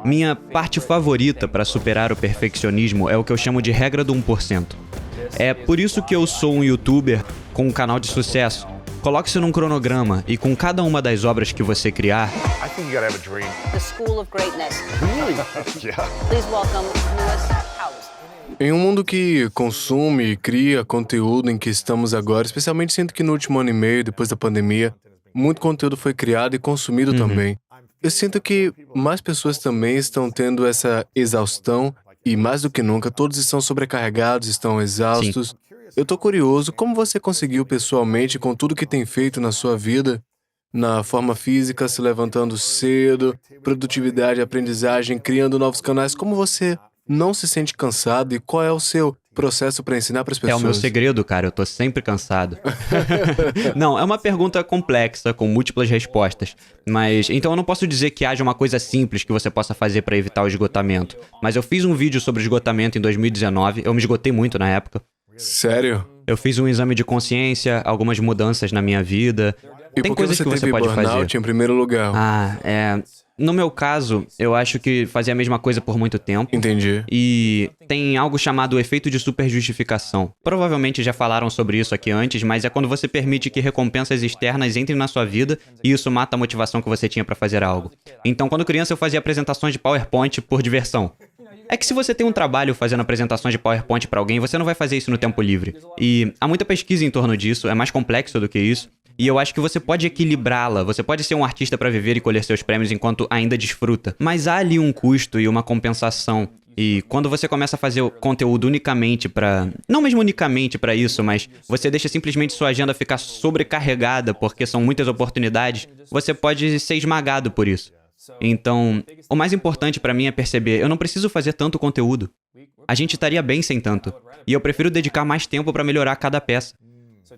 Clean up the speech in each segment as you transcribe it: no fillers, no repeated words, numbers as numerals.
Minha parte favorita para superar o perfeccionismo é o que eu chamo de regra do 1%. É por isso que eu sou um youtuber com um canal de sucesso. Coloque-se num cronograma e com cada uma das obras que você criar, I think you gotta have a dream. The School of Greatness. Yeah. Please welcome Lewis Howes. Em um mundo que consome e cria conteúdo em que estamos agora, especialmente sinto que no último ano e meio, depois da pandemia, muito conteúdo foi criado e consumido também. Eu sinto que mais pessoas também estão tendo essa exaustão e, mais do que nunca, todos estão sobrecarregados, estão exaustos. Eu tô curioso, como você conseguiu pessoalmente, com tudo que tem feito na sua vida, na forma física, se levantando cedo, produtividade, aprendizagem, criando novos canais, como você não se sente cansado e qual é o seu processo para ensinar para as é pessoas? o meu segredo, cara, eu tô sempre cansado. Não, é uma pergunta complexa, com múltiplas respostas. Mas, então eu não posso dizer que haja uma coisa simples que você possa fazer para evitar o esgotamento. Mas eu fiz um vídeo sobre esgotamento em 2019, eu me esgotei muito na época. Sério? Eu fiz um exame de consciência, algumas mudanças na minha vida. E Tem por que coisas você que você teve pode burnout fazer. em primeiro lugar? No meu caso, eu acho que fazia a mesma coisa por muito tempo. Entendi. E tem algo chamado efeito de superjustificação. Provavelmente já falaram sobre isso aqui antes, mas é quando você permite que recompensas externas entrem na sua vida e isso mata a motivação que você tinha pra fazer algo. Então, quando criança, eu fazia apresentações de PowerPoint por diversão. É que se você tem um trabalho fazendo apresentações de PowerPoint pra alguém, você não vai fazer isso no tempo livre. E há muita pesquisa em torno disso, é mais complexo do que isso. E eu acho que você pode equilibrá-la, você pode ser um artista pra viver e colher seus prêmios enquanto ainda desfruta. Mas há ali um custo e uma compensação. E quando você começa a fazer o conteúdo unicamente pra... Não mesmo unicamente pra isso, mas você deixa simplesmente sua agenda ficar sobrecarregada porque são muitas oportunidades, você pode ser esmagado por isso. Então, o mais importante pra mim é perceber, eu não preciso fazer tanto conteúdo. A gente estaria bem sem tanto. E eu prefiro dedicar mais tempo pra melhorar cada peça.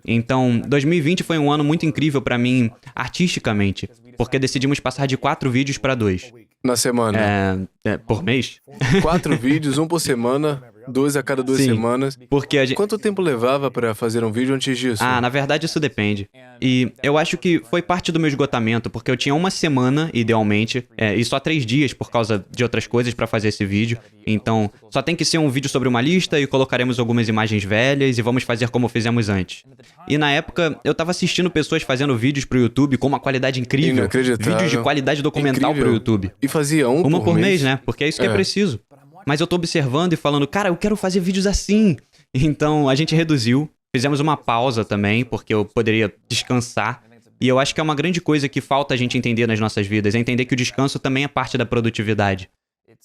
Então, 2020 foi um ano muito incrível pra mim, artisticamente, porque decidimos passar de 4 vídeos pra 2. Na semana? Por mês? 4 vídeos, um por semana, 2 a cada 2 Sim. semanas. Porque a gente... Quanto tempo levava pra fazer um vídeo antes disso? Na verdade isso depende. E eu acho que foi parte do meu esgotamento, porque eu tinha uma semana, idealmente, e só 3 dias por causa de outras coisas pra fazer esse vídeo. Então, só tem que ser um vídeo sobre uma lista e colocaremos algumas imagens velhas e vamos fazer como fizemos antes. E na época, eu tava assistindo pessoas fazendo vídeos pro YouTube com uma qualidade incrível. Inacreditável. Vídeos de qualidade documental Incrível. pro YouTube. E fazia Uma por mês, né? Porque é isso que é preciso. Mas eu tô observando e falando, cara, eu quero fazer vídeos assim. Então, a gente reduziu. Fizemos uma pausa também, porque eu poderia descansar. E eu acho que é uma grande coisa que falta a gente entender nas nossas vidas, é entender que o descanso também é parte da produtividade.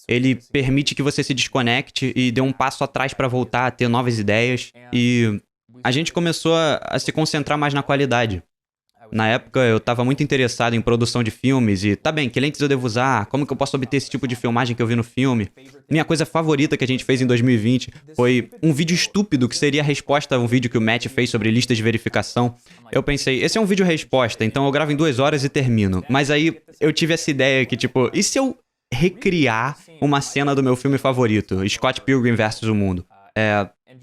Ele permite que você se desconecte e dê um passo atrás pra voltar a ter novas ideias. E a gente começou a se concentrar mais na qualidade. Na época, eu estava muito interessado em produção de filmes e, tá bem, que lentes eu devo usar? Como que eu posso obter esse tipo de filmagem que eu vi no filme? Minha coisa favorita que a gente fez em 2020 foi um vídeo estúpido que seria a resposta a um vídeo que o Matt fez sobre listas de verificação. Eu pensei, esse é um vídeo resposta, então eu gravo em 2 horas e termino. Mas aí eu tive essa ideia que, tipo, e se eu recriar uma cena do meu filme favorito, Scott Pilgrim vs. o Mundo?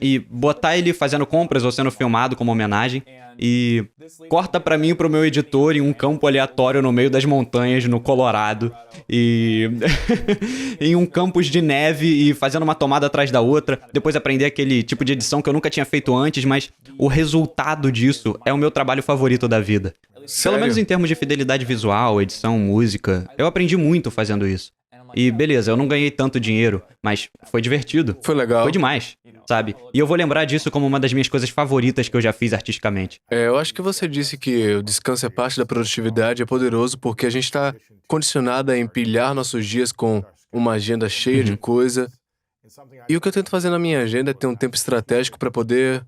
E botar ele fazendo compras ou sendo filmado como homenagem e corta pra mim e pro meu editor em um campo aleatório no meio das montanhas no Colorado e em um campus de neve e fazendo uma tomada atrás da outra, depois aprender aquele tipo de edição que eu nunca tinha feito antes, mas o resultado disso é o meu trabalho favorito da vida. Sério? Pelo menos em termos de fidelidade visual, edição, música, eu aprendi muito fazendo isso. E beleza, eu não ganhei tanto dinheiro, mas foi divertido. Foi legal. Foi demais, sabe? E eu vou lembrar disso como uma das minhas coisas favoritas que eu já fiz artisticamente. Eu acho que você disse que o descanso é parte da produtividade, é poderoso porque a gente está condicionado a empilhar nossos dias com uma agenda cheia de coisa. E o que eu tento fazer na minha agenda é ter um tempo estratégico para poder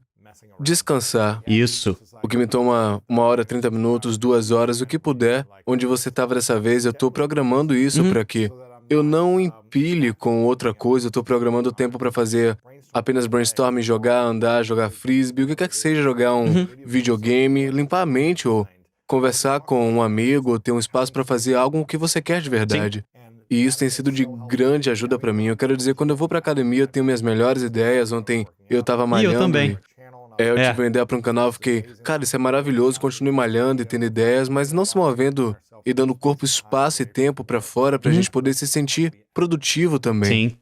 descansar. Isso. O que me toma 1 hora, 30 minutos, 2 horas, o que puder. Onde você estava dessa vez, eu estou programando isso para que eu não empilhe com outra coisa. Eu estou programando o tempo para fazer apenas brainstorming, jogar, andar, jogar frisbee, o que quer que seja, jogar um videogame, limpar a mente ou conversar com um amigo, ou ter um espaço para fazer algo que você quer de verdade. E isso tem sido de grande ajuda para mim. Eu quero dizer, quando eu vou para academia, eu tenho minhas melhores ideias. Ontem eu estava malhando. E eu também. Eu tive uma ideia para um canal, eu fiquei, cara, isso é maravilhoso, continue malhando e tendo ideias, mas não se movendo e dando o corpo espaço e tempo para fora pra gente poder se sentir produtivo também. Sim.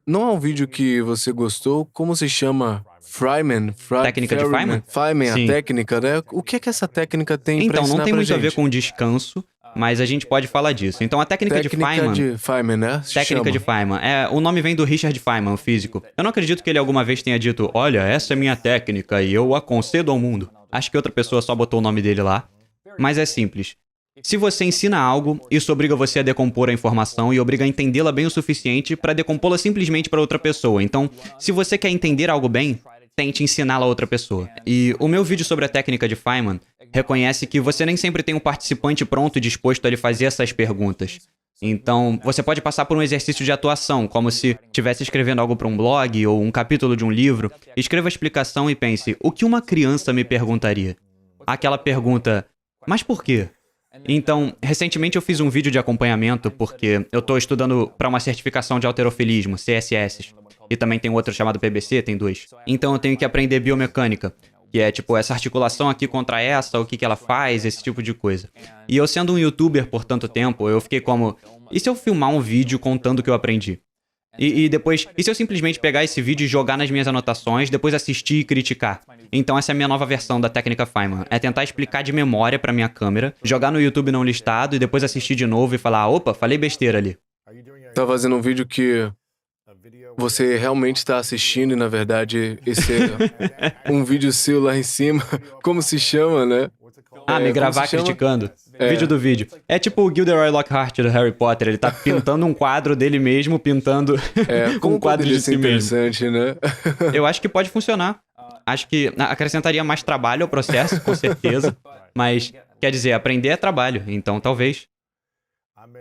Não é um vídeo que você gostou? Como se chama? Fryman? Técnica de Feynman? Feynman, a Sim. técnica, né? O que é que essa técnica tem pra Então, ensinar não tem pra muito a ver gente? com descanso, mas a gente pode falar disso. Então, a técnica de Feynman... de Feynman, né? Se Técnica chama. de Feynman. O nome vem do Richard Feynman, o físico. Eu não acredito que ele alguma vez tenha dito, olha, essa é minha técnica e eu a concedo ao mundo. Acho que outra pessoa só botou o nome dele lá. Mas é simples. Se você ensina algo, isso obriga você a decompor a informação e obriga a entendê-la bem o suficiente para decompô-la simplesmente para outra pessoa. Então, se você quer entender algo bem, tente ensiná-la a outra pessoa. E o meu vídeo sobre a técnica de Feynman reconhece que você nem sempre tem um participante pronto e disposto a lhe fazer essas perguntas. Então, você pode passar por um exercício de atuação, como se estivesse escrevendo algo para um blog ou um capítulo de um livro. Escreva a explicação e pense, o que uma criança me perguntaria? Aquela pergunta, mas por quê? Então, recentemente eu fiz um vídeo de acompanhamento porque eu estou estudando para uma certificação de halterofilismo, CSS. E também tem outro chamado PBC, tem 2. Então eu tenho que aprender biomecânica, que é tipo essa articulação aqui contra essa, o que ela faz, esse tipo de coisa. E eu sendo um youtuber por tanto tempo, eu fiquei como, e se eu filmar um vídeo contando o que eu aprendi? E depois, e se eu simplesmente pegar esse vídeo e jogar nas minhas anotações, depois assistir e criticar? Então essa é a minha nova versão da técnica Feynman. É tentar explicar de memória pra minha câmera, jogar no YouTube não listado e depois assistir de novo e falar, opa, falei besteira ali. Tá fazendo um vídeo que você realmente está assistindo e, na verdade, esse é um vídeo seu lá em cima. Como se chama, né? Me como gravar se chama? criticando. Vídeo do vídeo. É tipo o Gilderoy Lockhart do Harry Potter. Ele tá pintando um quadro dele mesmo, pintando Como um quadro poderia de ser si mesmo. interessante, né? Eu acho que pode funcionar. Acho que acrescentaria mais trabalho ao processo, com certeza. Mas, quer dizer, aprender é trabalho. Então, talvez.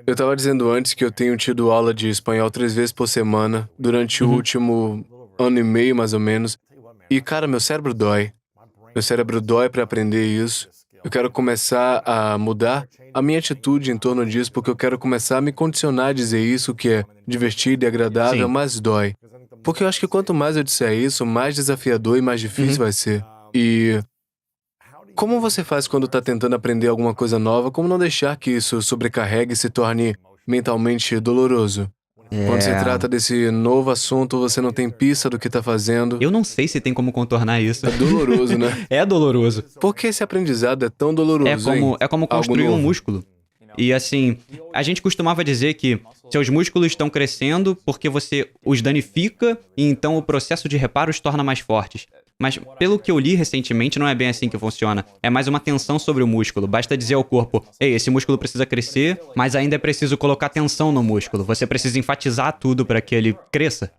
Eu tava dizendo antes que eu tenho tido aula de espanhol 3 vezes por semana durante o último ano e meio, mais ou menos. E, cara, meu cérebro dói. Meu cérebro dói pra aprender isso. Eu quero começar a mudar a minha atitude em torno disso, porque eu quero começar a me condicionar a dizer isso, que é divertido e agradável, Sim. mas dói. Porque eu acho que quanto mais eu disser isso, mais desafiador e mais difícil vai ser. E como você faz quando tá tentando aprender alguma coisa nova? Como não deixar que isso sobrecarregue e se torne mentalmente doloroso? Quando se trata desse novo assunto, você não tem pista do que tá fazendo. Eu não sei se tem como contornar isso. É doloroso, né? É doloroso. Por que esse aprendizado é tão doloroso, É como Algo construir um novo. músculo. E assim, a gente costumava dizer que seus músculos estão crescendo porque você os danifica e então o processo de reparo os torna mais fortes. Mas pelo que eu li recentemente, não é bem assim que funciona. É mais uma tensão sobre o músculo. Basta dizer ao corpo, ei, esse músculo precisa crescer, mas ainda é preciso colocar tensão no músculo. Você precisa enfatizar tudo para que ele cresça.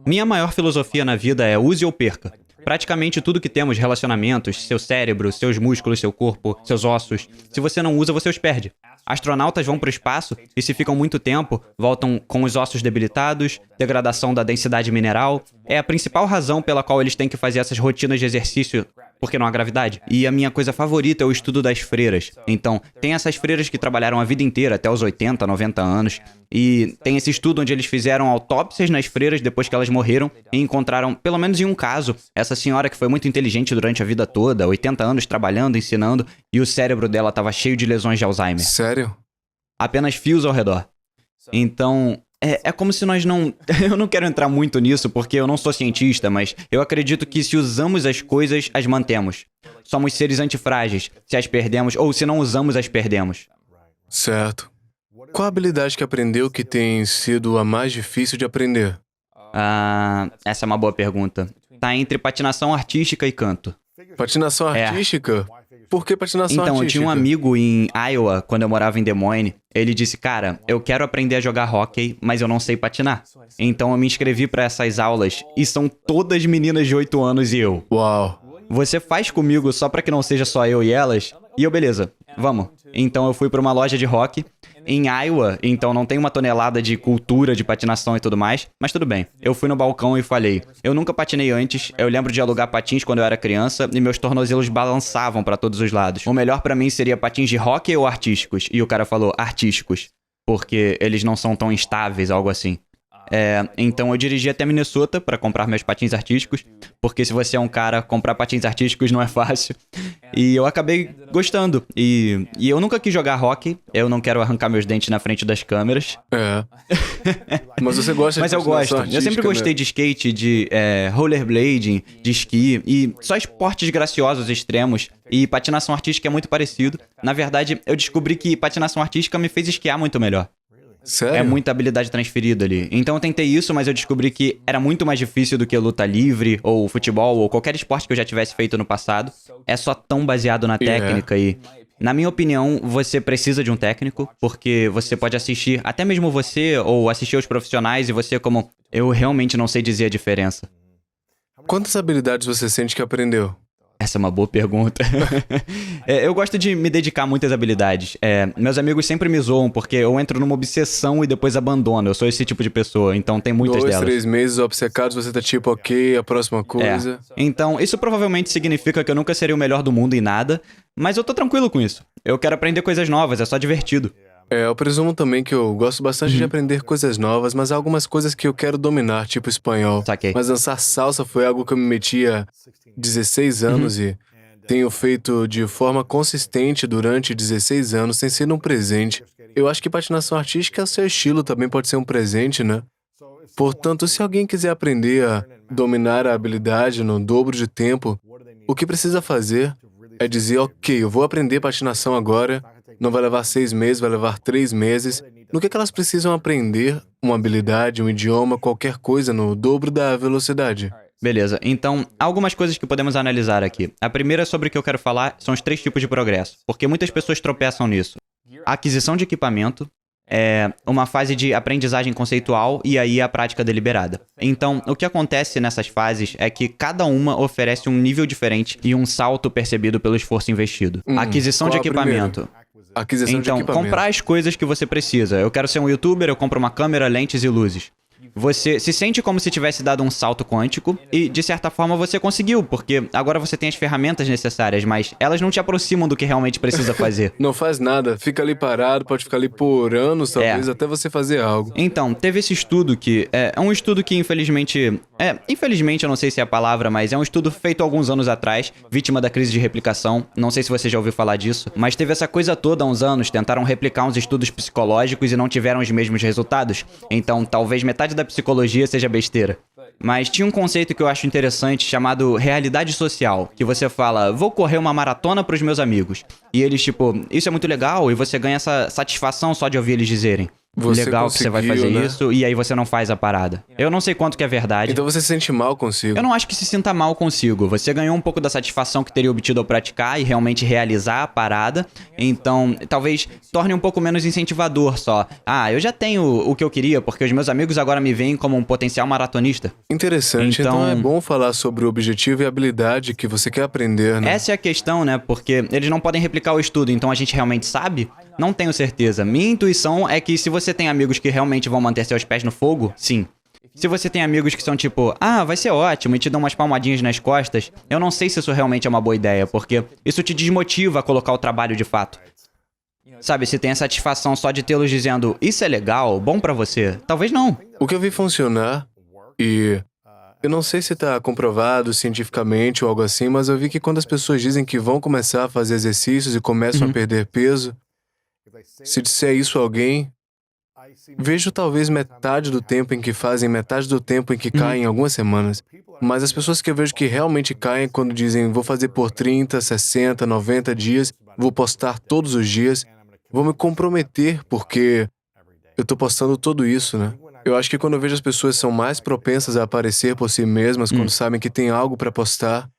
Minha maior filosofia na vida é use ou perca. Praticamente tudo que temos, relacionamentos, seu cérebro, seus músculos, seu corpo, seus ossos, se você não usa, você os perde. Astronautas vão para o espaço e se ficam muito tempo, voltam com os ossos debilitados, degradação da densidade mineral. É a principal razão pela qual eles têm que fazer essas rotinas de exercício, porque não há gravidade. E a minha coisa favorita é o estudo das freiras. Então, tem essas freiras que trabalharam a vida inteira, até os 80, 90 anos, e tem esse estudo onde eles fizeram autópsias nas freiras depois que elas morreram e encontraram, pelo menos em um caso, essa senhora que foi muito inteligente durante a vida toda, 80 anos trabalhando, ensinando, e o cérebro dela estava cheio de lesões de Alzheimer. Sério? Apenas fios ao redor. Então, é como se nós não... Eu não quero entrar muito nisso porque eu não sou cientista, mas eu acredito que se usamos as coisas, as mantemos. Somos seres antifrágeis. Se as perdemos, ou se não usamos, as perdemos. Certo. Qual a habilidade que aprendeu que tem sido a mais difícil de aprender? Essa é uma boa pergunta. Tá entre patinação artística e canto. Patinação artística? Por que patinação Então, artística? eu tinha um amigo em Iowa, quando eu morava em Des Moines. Ele disse, cara, eu quero aprender a jogar hóquei, mas eu não sei patinar. Então eu me inscrevi pra essas aulas e são todas meninas de 8 anos e eu. Uau. Você faz comigo só pra que não seja só eu e elas? E eu, beleza, vamos. Então eu fui pra uma loja de hóquei em Iowa, então não tem uma tonelada de cultura de patinação e tudo mais, mas tudo bem. Eu fui no balcão e falei, eu nunca patinei antes, eu lembro de alugar patins quando eu era criança e meus tornozelos balançavam pra todos os lados. O melhor pra mim seria patins de hóquei ou artísticos? E o cara falou, artísticos, porque eles não são tão instáveis, algo assim. Então eu dirigi até Minnesota para comprar meus patins artísticos, porque se você é um cara, comprar patins artísticos não é fácil. E eu acabei gostando. E eu nunca quis jogar hockey, eu não quero arrancar meus dentes na frente das câmeras. Mas você gosta Mas de eu gosto. patinação Eu sempre artística, gostei né? de skate, de rollerblading, de esqui e só esportes graciosos extremos. E patinação artística é muito parecido. Na verdade, eu descobri que patinação artística me fez esquiar muito melhor. Sério? É muita habilidade transferida ali. Então eu tentei isso, mas eu descobri que era muito mais difícil do que luta livre, ou futebol, ou qualquer esporte que eu já tivesse feito no passado. É só tão baseado na técnica e... Na minha opinião, você precisa de um técnico, porque você pode assistir, até mesmo você, ou assistir aos profissionais, e você como... Eu realmente não sei dizer a diferença. Quantas habilidades você sente que aprendeu? Essa é uma boa pergunta. Eu gosto de me dedicar a muitas habilidades. Meus amigos sempre me zoam porque eu entro numa obsessão e depois abandono. Eu sou esse tipo de pessoa, então tem muitas 2, delas. 3 meses obcecados, você tá tipo, ok, a próxima coisa. Então, isso provavelmente significa que eu nunca serei o melhor do mundo em nada, mas eu tô tranquilo com isso. Eu quero aprender coisas novas, é só divertido. Eu presumo também que eu gosto bastante de aprender coisas novas, mas há algumas coisas que eu quero dominar, tipo espanhol. Saquei. Mas dançar salsa foi algo que eu me meti há 16 anos e tenho feito de forma consistente durante 16 anos, sem ser um presente. Eu acho que patinação artística é o seu estilo, também pode ser um presente, né? Portanto, se alguém quiser aprender a dominar a habilidade no dobro de tempo, o que precisa fazer é dizer, ok, eu vou aprender patinação agora, não vai levar 6 meses, vai levar 3 meses. No que elas precisam aprender? Uma habilidade, um idioma, qualquer coisa no dobro da velocidade. Beleza, então, há algumas coisas que podemos analisar aqui. A primeira sobre o que eu quero falar são os 3 tipos de progresso, porque muitas pessoas tropeçam nisso. A aquisição de equipamento, uma fase de aprendizagem conceitual e aí a prática deliberada. Então, o que acontece nessas fases é que cada uma oferece um nível diferente e um salto percebido pelo esforço investido. A aquisição de qual a primeira? equipamento. Aquisição de Então, equipamento. comprar as coisas que você precisa. Eu quero ser um youtuber, eu compro uma câmera, lentes e luzes. Você se sente como se tivesse dado um salto quântico e, de certa forma, você conseguiu, porque agora você tem as ferramentas necessárias, mas elas não te aproximam do que realmente precisa fazer. Não faz nada, fica ali parado, pode ficar ali por anos, talvez, até você fazer algo. Então, teve esse estudo que é um estudo que infelizmente eu não sei se é a palavra, mas é um estudo feito há alguns anos atrás, vítima da crise de replicação. Não sei se você já ouviu falar disso, mas teve essa coisa toda há uns anos, tentaram replicar uns estudos psicológicos e não tiveram os mesmos resultados. Então, talvez metade da psicologia seja besteira. Mas tinha um conceito que eu acho interessante chamado realidade social, que você fala, vou correr uma maratona pros meus amigos. E eles, tipo, isso é muito legal e você ganha essa satisfação só de ouvir eles dizerem. Você Legal que você vai fazer conseguiu, né? isso, e aí você não faz a parada. Eu não sei quanto que é verdade. Então você se sente mal consigo. Eu não acho que se sinta mal consigo. Você ganhou um pouco da satisfação que teria obtido ao praticar e realmente realizar a parada. Então, talvez torne um pouco menos incentivador só. Ah, eu já tenho o que eu queria, porque os meus amigos agora me veem como um potencial maratonista. Interessante, então Então é bom falar sobre o objetivo e a habilidade que você quer aprender, né? Essa é a questão, né? Porque eles não podem replicar o estudo, então a gente realmente sabe? Não tenho certeza. Minha intuição é que se você tem amigos que realmente vão manter seus pés no fogo, sim. Se você tem amigos que são tipo, vai ser ótimo e te dão umas palmadinhas nas costas, eu não sei se isso realmente é uma boa ideia, porque isso te desmotiva a colocar o trabalho de fato. Sabe, se tem a satisfação só de tê-los dizendo, isso é legal, bom pra você, talvez não. O que eu vi funcionar, e eu não sei se está comprovado cientificamente ou algo assim, mas eu vi que quando as pessoas dizem que vão começar a fazer exercícios e começam a perder peso, se disser isso a alguém, vejo talvez metade do tempo em que fazem, metade do tempo em que caem em algumas semanas. Mas as pessoas que eu vejo que realmente caem quando dizem vou fazer por 30, 60, 90 dias, vou postar todos os dias, vou me comprometer porque eu tô postando tudo isso, né? Eu acho que quando eu vejo as pessoas são mais propensas a aparecer por si mesmas quando sabem que tem algo para postar,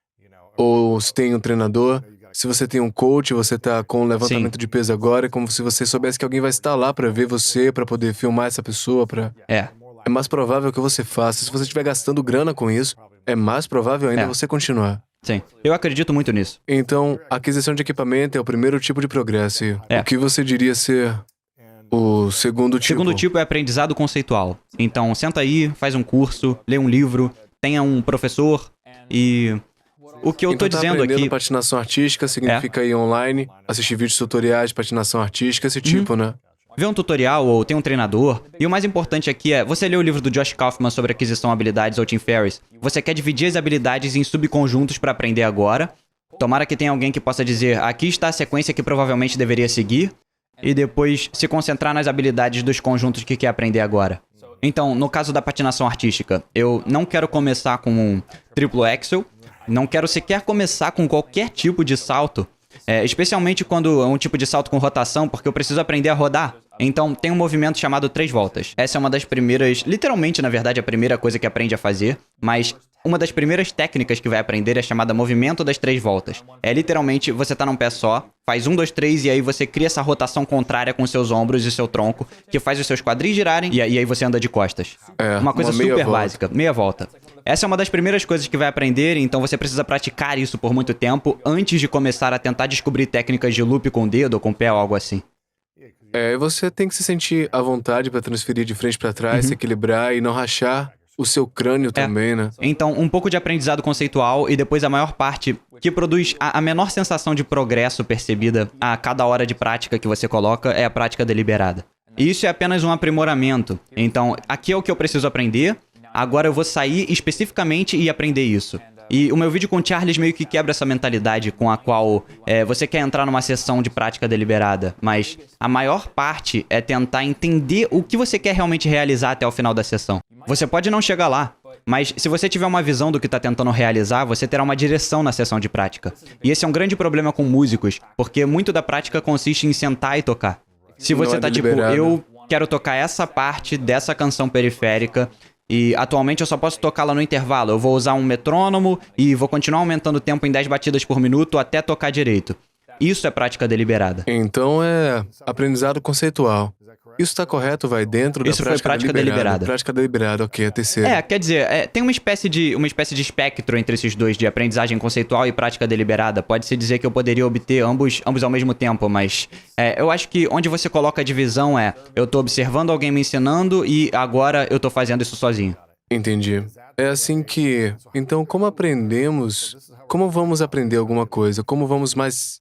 ou se tem um treinador, se você tem um coach, você tá com um levantamento de peso agora, é como se você soubesse que alguém vai estar lá para ver você, para poder filmar essa pessoa, É mais provável que você faça. Se você estiver gastando grana com isso, é mais provável ainda você continuar. Sim, eu acredito muito nisso. Então, a aquisição de equipamento é o primeiro tipo de progresso. E o que você diria ser o segundo O tipo? segundo tipo é aprendizado conceitual. Então, senta aí, faz um curso, lê um livro, tenha um professor e... O que eu tô Então, dizendo aprendendo aqui... patinação artística significa ir online, assistir vídeos tutoriais de patinação artística, esse tipo, né? vê um tutorial ou tem um treinador. E o mais importante aqui é, você leu o livro do Josh Kaufman sobre aquisição de habilidades ou Tim Ferriss. Você quer dividir as habilidades em subconjuntos para aprender agora. Tomara que tenha alguém que possa dizer, aqui está a sequência que provavelmente deveria seguir. E depois se concentrar nas habilidades dos conjuntos que quer aprender agora. Então, no caso da patinação artística, eu não quero começar com um triplo axel. Não quero sequer começar com qualquer tipo de salto. Especialmente quando é um tipo de salto com rotação, porque eu preciso aprender a rodar. Então, tem um movimento chamado 3 voltas. Essa é uma das primeiras, literalmente, na verdade, a primeira coisa que aprende a fazer, mas uma das primeiras técnicas que vai aprender é chamada movimento das 3 voltas. É literalmente, você tá num pé só, faz 1, 2, 3 e aí você cria essa rotação contrária com seus ombros e seu tronco, que faz os seus quadris girarem e aí você anda de costas. Uma coisa super básica, meia volta. Essa é uma das primeiras coisas que vai aprender, então você precisa praticar isso por muito tempo antes de começar a tentar descobrir técnicas de loop com o dedo ou com o pé ou algo assim. Você tem que se sentir à vontade para transferir de frente para trás, se equilibrar e não rachar o seu crânio também, né? Então, um pouco de aprendizado conceitual e depois a maior parte que produz a menor sensação de progresso percebida a cada hora de prática que você coloca é a prática deliberada. E isso é apenas um aprimoramento. Então, aqui é o que eu preciso aprender, agora eu vou sair especificamente e aprender isso. E o meu vídeo com o Charles meio que quebra essa mentalidade com a qual você quer entrar numa sessão de prática deliberada, mas a maior parte é tentar entender o que você quer realmente realizar até o final da sessão. Você pode não chegar lá, mas se você tiver uma visão do que está tentando realizar, você terá uma direção na sessão de prática. E esse é um grande problema com músicos, porque muito da prática consiste em sentar e tocar. Se você tá tipo, eu quero tocar essa parte dessa canção periférica, e atualmente eu só posso tocá-la no intervalo. Eu vou usar um metrônomo e vou continuar aumentando o tempo em 10 batidas por minuto até tocar direito. Isso é prática deliberada. Então é aprendizado conceitual. Isso está correto? Vai dentro da Isso foi prática deliberada. Prática deliberada, ok, a terceira. Quer dizer, tem uma espécie de espectro entre esses dois, de aprendizagem conceitual e prática deliberada. Pode-se dizer que eu poderia obter ambos ao mesmo tempo, mas eu acho que onde você coloca a divisão eu tô observando alguém me ensinando e agora eu tô fazendo isso sozinho. Entendi. É assim que... Então, como aprendemos... Como vamos aprender alguma coisa? Como vamos mais...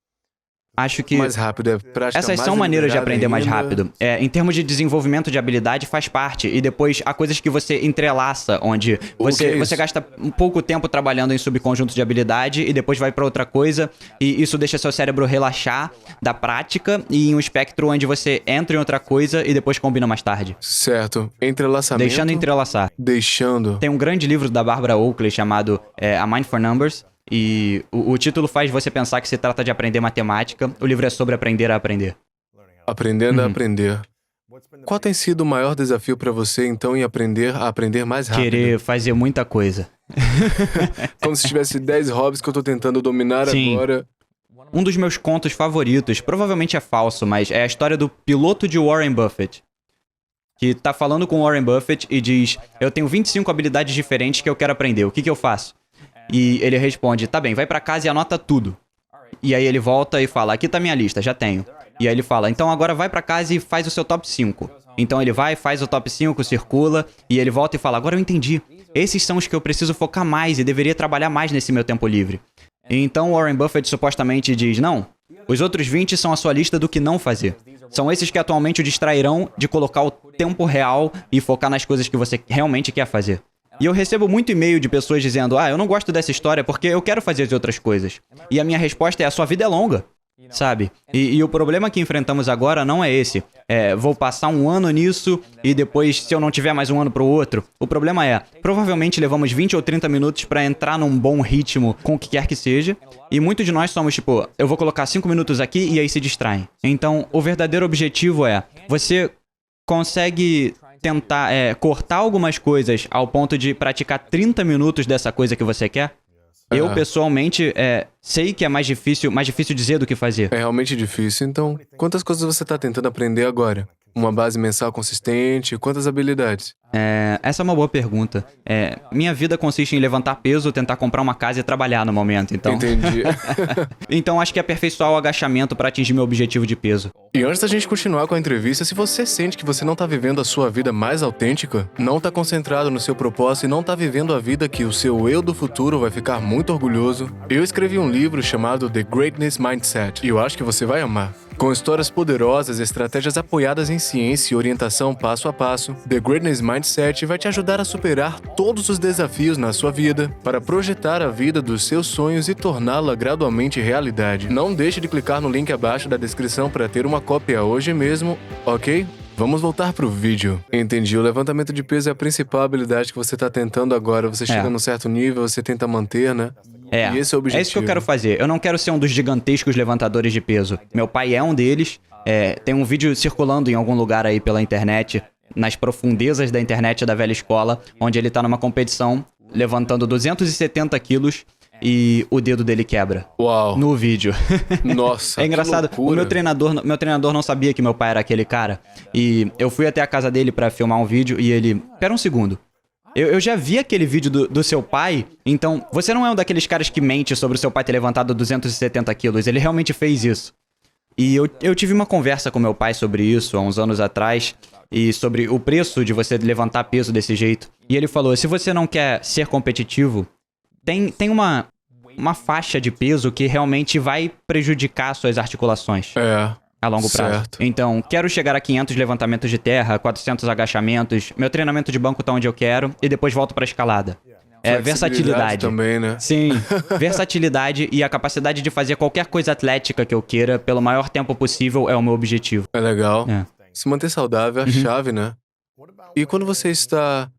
Acho que mais rápido, prática essas mais são maneiras de aprender mais ainda. rápido. Em termos de desenvolvimento de habilidade, faz parte. E depois, há coisas que você entrelaça, onde você gasta um pouco tempo trabalhando em subconjuntos de habilidade e depois vai pra outra coisa. E isso deixa seu cérebro relaxar da prática e em um espectro onde você entra em outra coisa e depois combina mais tarde. Certo. Entrelaçamento. Deixando entrelaçar. Deixando. Tem um grande livro da Barbara Oakley chamado A Mind for Numbers. E o título faz você pensar que se trata de aprender matemática. O livro é sobre aprender a aprender. Aprendendo a aprender. Qual tem sido o maior desafio para você, então, em aprender a aprender mais rápido? Querer fazer muita coisa. Como se tivesse 10 hobbies que eu tô tentando dominar agora. Um dos meus contos favoritos, provavelmente é falso, mas é a história do piloto de Warren Buffett. Que tá falando com Warren Buffett e diz, eu tenho 25 habilidades diferentes que eu quero aprender, o que eu faço? E ele responde, tá bem, vai pra casa e anota tudo. E aí ele volta e fala, aqui tá minha lista, já tenho. E aí ele fala, então agora vai pra casa e faz o seu top 5. Então ele vai, faz o top 5, circula, e ele volta e fala, agora eu entendi. Esses são os que eu preciso focar mais e deveria trabalhar mais nesse meu tempo livre. Então Warren Buffett supostamente diz, não, os outros 20 são a sua lista do que não fazer. São esses que atualmente o distrairão de colocar o tempo real e focar nas coisas que você realmente quer fazer. E eu recebo muito e-mail de pessoas dizendo, eu não gosto dessa história porque eu quero fazer as outras coisas. E a minha resposta é, a sua vida é longa, sabe? E o problema que enfrentamos agora não é esse. Vou passar um ano nisso e depois, se eu não tiver mais um ano pro outro. O problema é, provavelmente levamos 20 ou 30 minutos pra entrar num bom ritmo com o que quer que seja. E muitos de nós somos tipo, eu vou colocar 5 minutos aqui e aí se distraem. Então, o verdadeiro objetivo é, você consegue tentar cortar algumas coisas ao ponto de praticar 30 minutos dessa coisa que você quer? Eu, pessoalmente, sei que é mais difícil dizer do que fazer. É realmente difícil. Então, quantas coisas você está tentando aprender agora? Uma base mensal consistente? Quantas habilidades? Essa é uma boa pergunta. Minha vida consiste em levantar peso, tentar comprar uma casa e trabalhar no momento, então... Entendi. Então acho que aperfeiçoar o agachamento para atingir meu objetivo de peso. E antes da gente continuar com a entrevista, se você sente que você não tá vivendo a sua vida mais autêntica, não tá concentrado no seu propósito e não tá vivendo a vida que o seu eu do futuro vai ficar muito orgulhoso, eu escrevi um livro chamado The Greatness Mindset, e eu acho que você vai amar. Com histórias poderosas, estratégias apoiadas em ciência e orientação passo a passo, The Greatness Mindset vai te ajudar a superar todos os desafios na sua vida para projetar a vida dos seus sonhos e torná-la gradualmente realidade. Não deixe de clicar no link abaixo da descrição para ter uma cópia hoje mesmo, ok? Vamos voltar pro vídeo. Entendi, o levantamento de peso é a principal habilidade que você tá tentando agora. Você chega num certo nível, você tenta manter, né? E esse é o objetivo. É isso que eu quero fazer. Eu não quero ser um dos gigantescos levantadores de peso. Meu pai é um deles. Tem um vídeo circulando em algum lugar aí pela internet, nas profundezas da internet da velha escola, onde ele tá numa competição, levantando 270 quilos e o dedo dele quebra. Uau. No vídeo. Nossa, é engraçado. Que loucura. O meu treinador não sabia que meu pai era aquele cara. E eu fui até a casa dele pra filmar um vídeo e ele... Pera um segundo. Eu já vi aquele vídeo do seu pai, então você não é um daqueles caras que mente sobre o seu pai ter levantado 270 quilos. Ele realmente fez isso. E eu tive uma conversa com meu pai sobre isso há uns anos atrás, e sobre o preço de você levantar peso desse jeito. E ele falou, se você não quer ser competitivo, tem uma faixa de peso que realmente vai prejudicar suas articulações. A longo prazo. Certo. Então, quero chegar a 500 levantamentos de terra, 400 agachamentos, meu treinamento de banco tá onde eu quero, e depois volto pra escalada. Versatilidade. Também, né? Sim, versatilidade e a capacidade de fazer qualquer coisa atlética que eu queira pelo maior tempo possível é o meu objetivo. É legal. Se manter saudável é a chave, né? E quando você está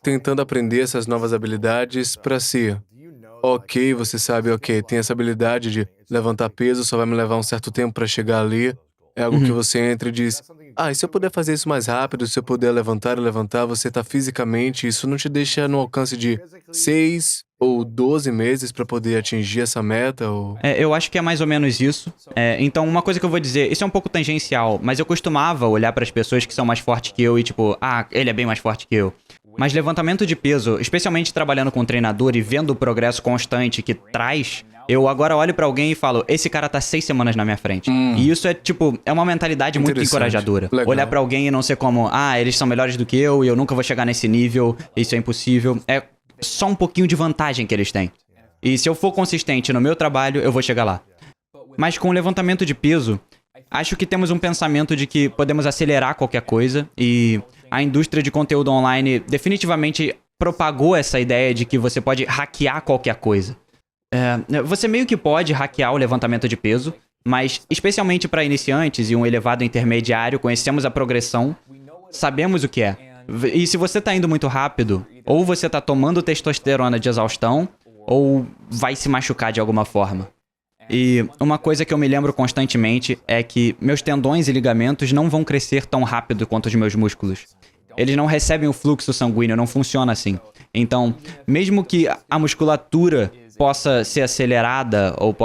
tentando aprender essas novas habilidades pra si, ok, você sabe, ok, tem essa habilidade de levantar peso, só vai me levar um certo tempo pra chegar ali. É algo que você entra e diz, e se eu puder fazer isso mais rápido, se eu puder levantar e levantar, você tá fisicamente, isso não te deixa no alcance de 6 ou 12 meses pra poder atingir essa meta? Ou... eu acho que é mais ou menos isso. Então, uma coisa que eu vou dizer, isso é um pouco tangencial, mas eu costumava olhar pras pessoas que são mais fortes que eu e tipo, ele é bem mais forte que eu. Mas levantamento de peso, especialmente trabalhando com um treinador e vendo o progresso constante que traz, eu agora olho pra alguém e falo, esse cara tá 6 semanas na minha frente. E isso é uma mentalidade muito encorajadora. Legal. Olhar pra alguém e não ser como, eles são melhores do que eu e eu nunca vou chegar nesse nível, isso é impossível. É só um pouquinho de vantagem que eles têm. E se eu for consistente no meu trabalho, eu vou chegar lá. Mas com o levantamento de peso, acho que temos um pensamento de que podemos acelerar qualquer coisa e a indústria de conteúdo online definitivamente propagou essa ideia de que você pode hackear qualquer coisa. Você meio que pode hackear o levantamento de peso, mas especialmente para iniciantes e um elevado intermediário, conhecemos a progressão, sabemos o que é. E se você tá indo muito rápido, ou você tá tomando testosterona de exaustão, ou vai se machucar de alguma forma. E uma coisa que eu me lembro constantemente é que meus tendões e ligamentos não vão crescer tão rápido quanto os meus músculos. Eles não recebem o fluxo sanguíneo, não funciona assim. Então, mesmo que a musculatura possa ser acelerada, ou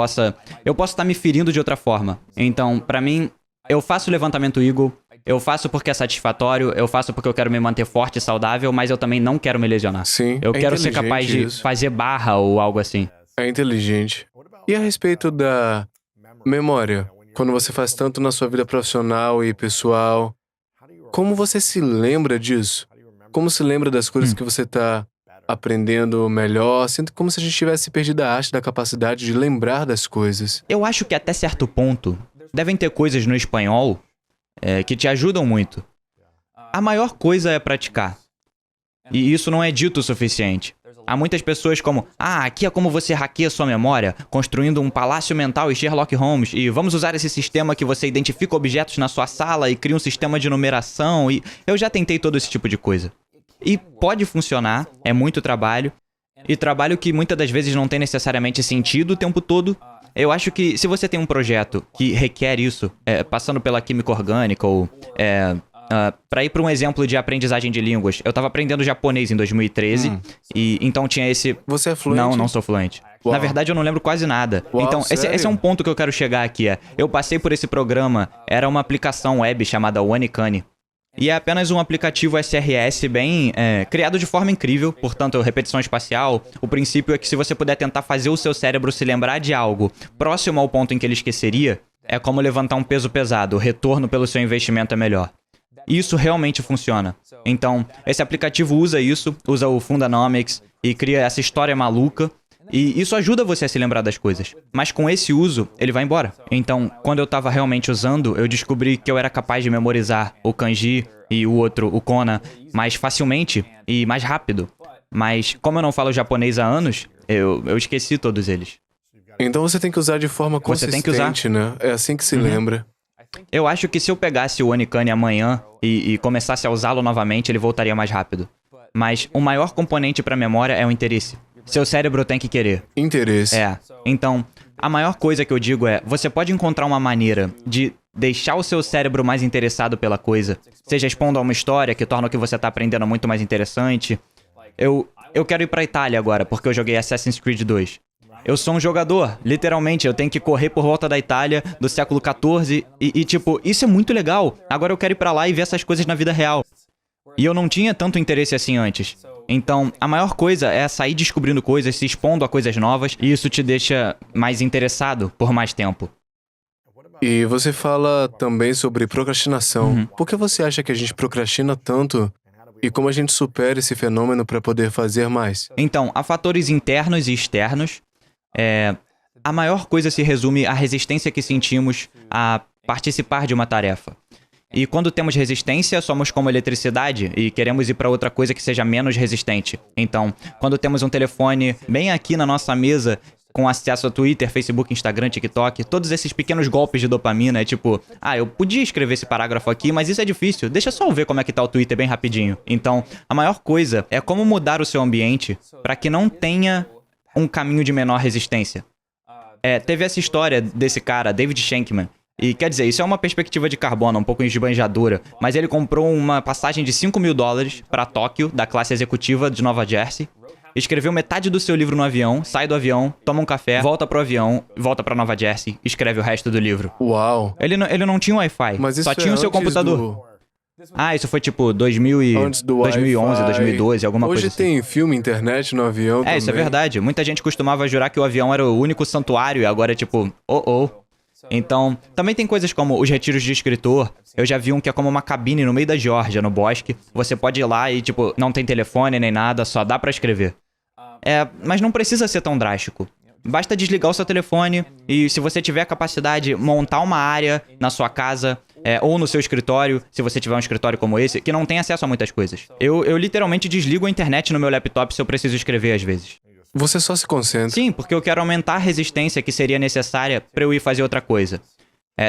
eu posso estar me ferindo de outra forma. Então, pra mim, eu faço levantamento Eagle, eu faço porque é satisfatório, eu faço porque eu quero me manter forte e saudável, mas eu também não quero me lesionar. Sim, eu quero ser capaz de fazer barra ou algo assim. É inteligente. E a respeito da memória? Quando você faz tanto na sua vida profissional e pessoal, como você se lembra disso? Como se lembra das coisas que você está aprendendo melhor? Sinto como se a gente tivesse perdido a arte da capacidade de lembrar das coisas. Eu acho que até certo ponto, devem ter coisas no espanhol que te ajudam muito. A maior coisa é praticar. E isso não é dito o suficiente. Há muitas pessoas como, aqui é como você hackeia sua memória, construindo um palácio mental e Sherlock Holmes, e vamos usar esse sistema que você identifica objetos na sua sala e cria um sistema de numeração, e eu já tentei todo esse tipo de coisa. E pode funcionar, é muito trabalho, e trabalho que muitas das vezes não tem necessariamente sentido o tempo todo. Eu acho que se você tem um projeto que requer isso, passando pela química orgânica ou... para ir para um exemplo de aprendizagem de línguas, eu estava aprendendo japonês em 2013 e então tinha esse... Você é fluente? Não sou fluente. Uau. Na verdade, eu não lembro quase nada. Uau, então, esse é um ponto que eu quero chegar aqui. Eu passei por esse programa, era uma aplicação web chamada Onicane. E é apenas um aplicativo SRS bem criado de forma incrível, portanto, repetição espacial. O princípio é que se você puder tentar fazer o seu cérebro se lembrar de algo próximo ao ponto em que ele esqueceria, é como levantar um peso pesado, o retorno pelo seu investimento é melhor. E isso realmente funciona. Então, esse aplicativo usa isso, usa o Fundanomics e cria essa história maluca. E isso ajuda você a se lembrar das coisas. Mas com esse uso, ele vai embora. Então, quando eu tava realmente usando, eu descobri que eu era capaz de memorizar o kanji e o outro, o Kona, mais facilmente e mais rápido. Mas como eu não falo japonês há anos, eu esqueci todos eles. Então você tem que usar de forma Você tem consistente, que usar. né? É assim que se lembra. Eu acho que se eu pegasse o Onicane amanhã e começasse a usá-lo novamente, ele voltaria mais rápido. Mas o maior componente para memória é o interesse. Seu cérebro tem que querer. Interesse. Então, a maior coisa que eu digo é, você pode encontrar uma maneira de deixar o seu cérebro mais interessado pela coisa, seja expondo a uma história que torna o que você tá aprendendo muito mais interessante. Eu quero ir pra Itália agora, porque eu joguei Assassin's Creed 2. Eu sou um jogador, literalmente, eu tenho que correr por volta da Itália do século XIV e tipo, isso é muito legal. Agora eu quero ir pra lá e ver essas coisas na vida real. E eu não tinha tanto interesse assim antes. Então, a maior coisa é sair descobrindo coisas, se expondo a coisas novas, e isso te deixa mais interessado por mais tempo. E você fala também sobre procrastinação. Por que você acha que a gente procrastina tanto? E como a gente supera esse fenômeno para poder fazer mais? Então, há fatores internos e externos. A maior coisa se resume à resistência que sentimos a participar de uma tarefa. E quando temos resistência, somos como eletricidade e queremos ir para outra coisa que seja menos resistente. Então, quando temos um telefone bem aqui na nossa mesa, com acesso a Twitter, Facebook, Instagram, TikTok, todos esses pequenos golpes de dopamina, é tipo, eu podia escrever esse parágrafo aqui, mas isso é difícil, deixa só eu ver como é que tá o Twitter bem rapidinho. Então, a maior coisa é como mudar o seu ambiente para que não tenha um caminho de menor resistência. Teve essa história desse cara, David Shankman. E quer dizer, isso é uma perspectiva de carbono, um pouco esbanjadora, mas ele comprou uma passagem de $5.000 para Tóquio, da classe executiva de Nova Jersey, escreveu metade do seu livro no avião, sai do avião, toma um café, volta pro avião, volta pra Nova Jersey, escreve o resto do livro. Uau! Ele não tinha Wi-Fi, Mas isso só tinha o seu antes computador. Isso foi tipo 2011, 2012, alguma coisa Hoje assim. tem filme, internet no avião também. Isso é verdade. Muita gente costumava jurar que o avião era o único santuário e agora é tipo, Então, também tem coisas como os retiros de escritor. Eu já vi um que é como uma cabine no meio da Geórgia, no bosque. Você pode ir lá e, tipo, não tem telefone nem nada, só dá pra escrever. Mas não precisa ser tão drástico. Basta desligar o seu telefone e, se você tiver a capacidade, montar uma área na sua casa ou no seu escritório, se você tiver um escritório como esse, que não tem acesso a muitas coisas. Eu literalmente desligo a internet no meu laptop se eu preciso escrever às vezes. Você só se concentra. Sim, porque eu quero aumentar a resistência que seria necessária para eu ir fazer outra coisa.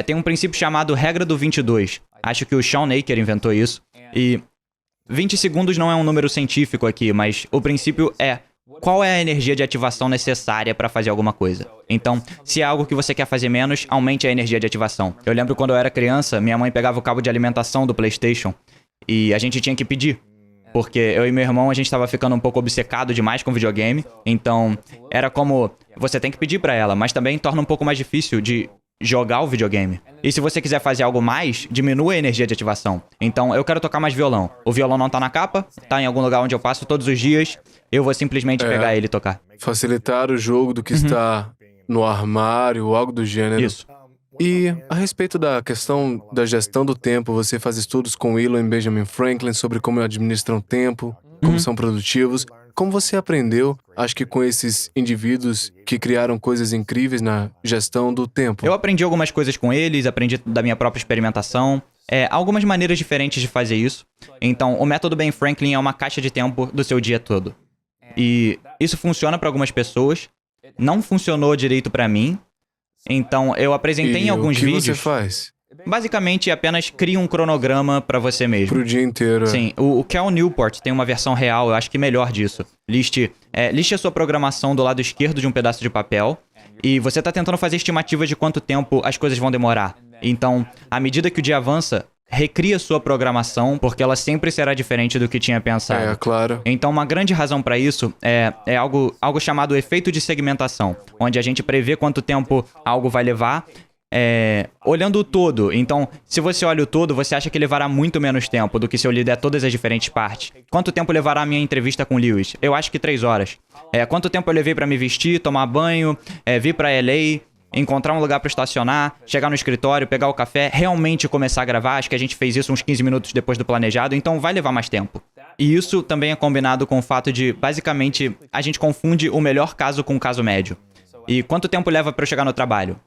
Tem um princípio chamado regra do 22. Acho que o Sean Aker inventou isso. E 20 segundos não é um número científico aqui, mas o princípio é qual é a energia de ativação necessária para fazer alguma coisa. Então, se é algo que você quer fazer menos, aumente a energia de ativação. Eu lembro quando eu era criança, minha mãe pegava o cabo de alimentação do PlayStation e a gente tinha que pedir. Porque eu e meu irmão, a gente tava ficando um pouco obcecado demais com videogame. Então, era como, você tem que pedir pra ela, mas também torna um pouco mais difícil de jogar o videogame. E se você quiser fazer algo mais, diminua a energia de ativação. Então, eu quero tocar mais violão. O violão não tá na capa, tá em algum lugar onde eu passo todos os dias. Eu vou simplesmente pegar ele e tocar. Facilitar o jogo do que está no armário ou algo do gênero. Isso. E a respeito da questão da gestão do tempo, você faz estudos com Elon e Benjamin Franklin sobre como administram tempo, como são produtivos. Como você aprendeu, acho que com esses indivíduos que criaram coisas incríveis na gestão do tempo? Eu aprendi algumas coisas com eles, aprendi da minha própria experimentação. Algumas maneiras diferentes de fazer isso. Então, o método Ben Franklin é uma caixa de tempo do seu dia todo. E isso funciona para algumas pessoas. Não funcionou direito para mim. Então, eu apresentei em alguns vídeos. O que você faz? Basicamente, apenas cria um cronograma pra você mesmo. Pro dia inteiro. Sim, o Cal Newport tem uma versão real, eu acho que melhor disso. Liste a sua programação do lado esquerdo de um pedaço de papel e você tá tentando fazer estimativas de quanto tempo as coisas vão demorar. Então, à medida que o dia avança, recria sua programação, porque ela sempre será diferente do que tinha pensado. Claro. Então, uma grande razão para isso é algo chamado efeito de segmentação, onde a gente prevê quanto tempo algo vai levar, olhando o todo. Então, se você olha o todo, você acha que levará muito menos tempo do que se eu lhe der todas as diferentes partes. Quanto tempo levará a minha entrevista com Lewis? Eu acho que 3 horas. Quanto tempo eu levei para me vestir, tomar banho, vir para LA... encontrar um lugar para estacionar, chegar no escritório, pegar o café, realmente começar a gravar. Acho que a gente fez isso uns 15 minutos depois do planejado, então vai levar mais tempo. E isso também é combinado com o fato de, basicamente, a gente confunde o melhor caso com o caso médio. E quanto tempo leva pra eu chegar no trabalho?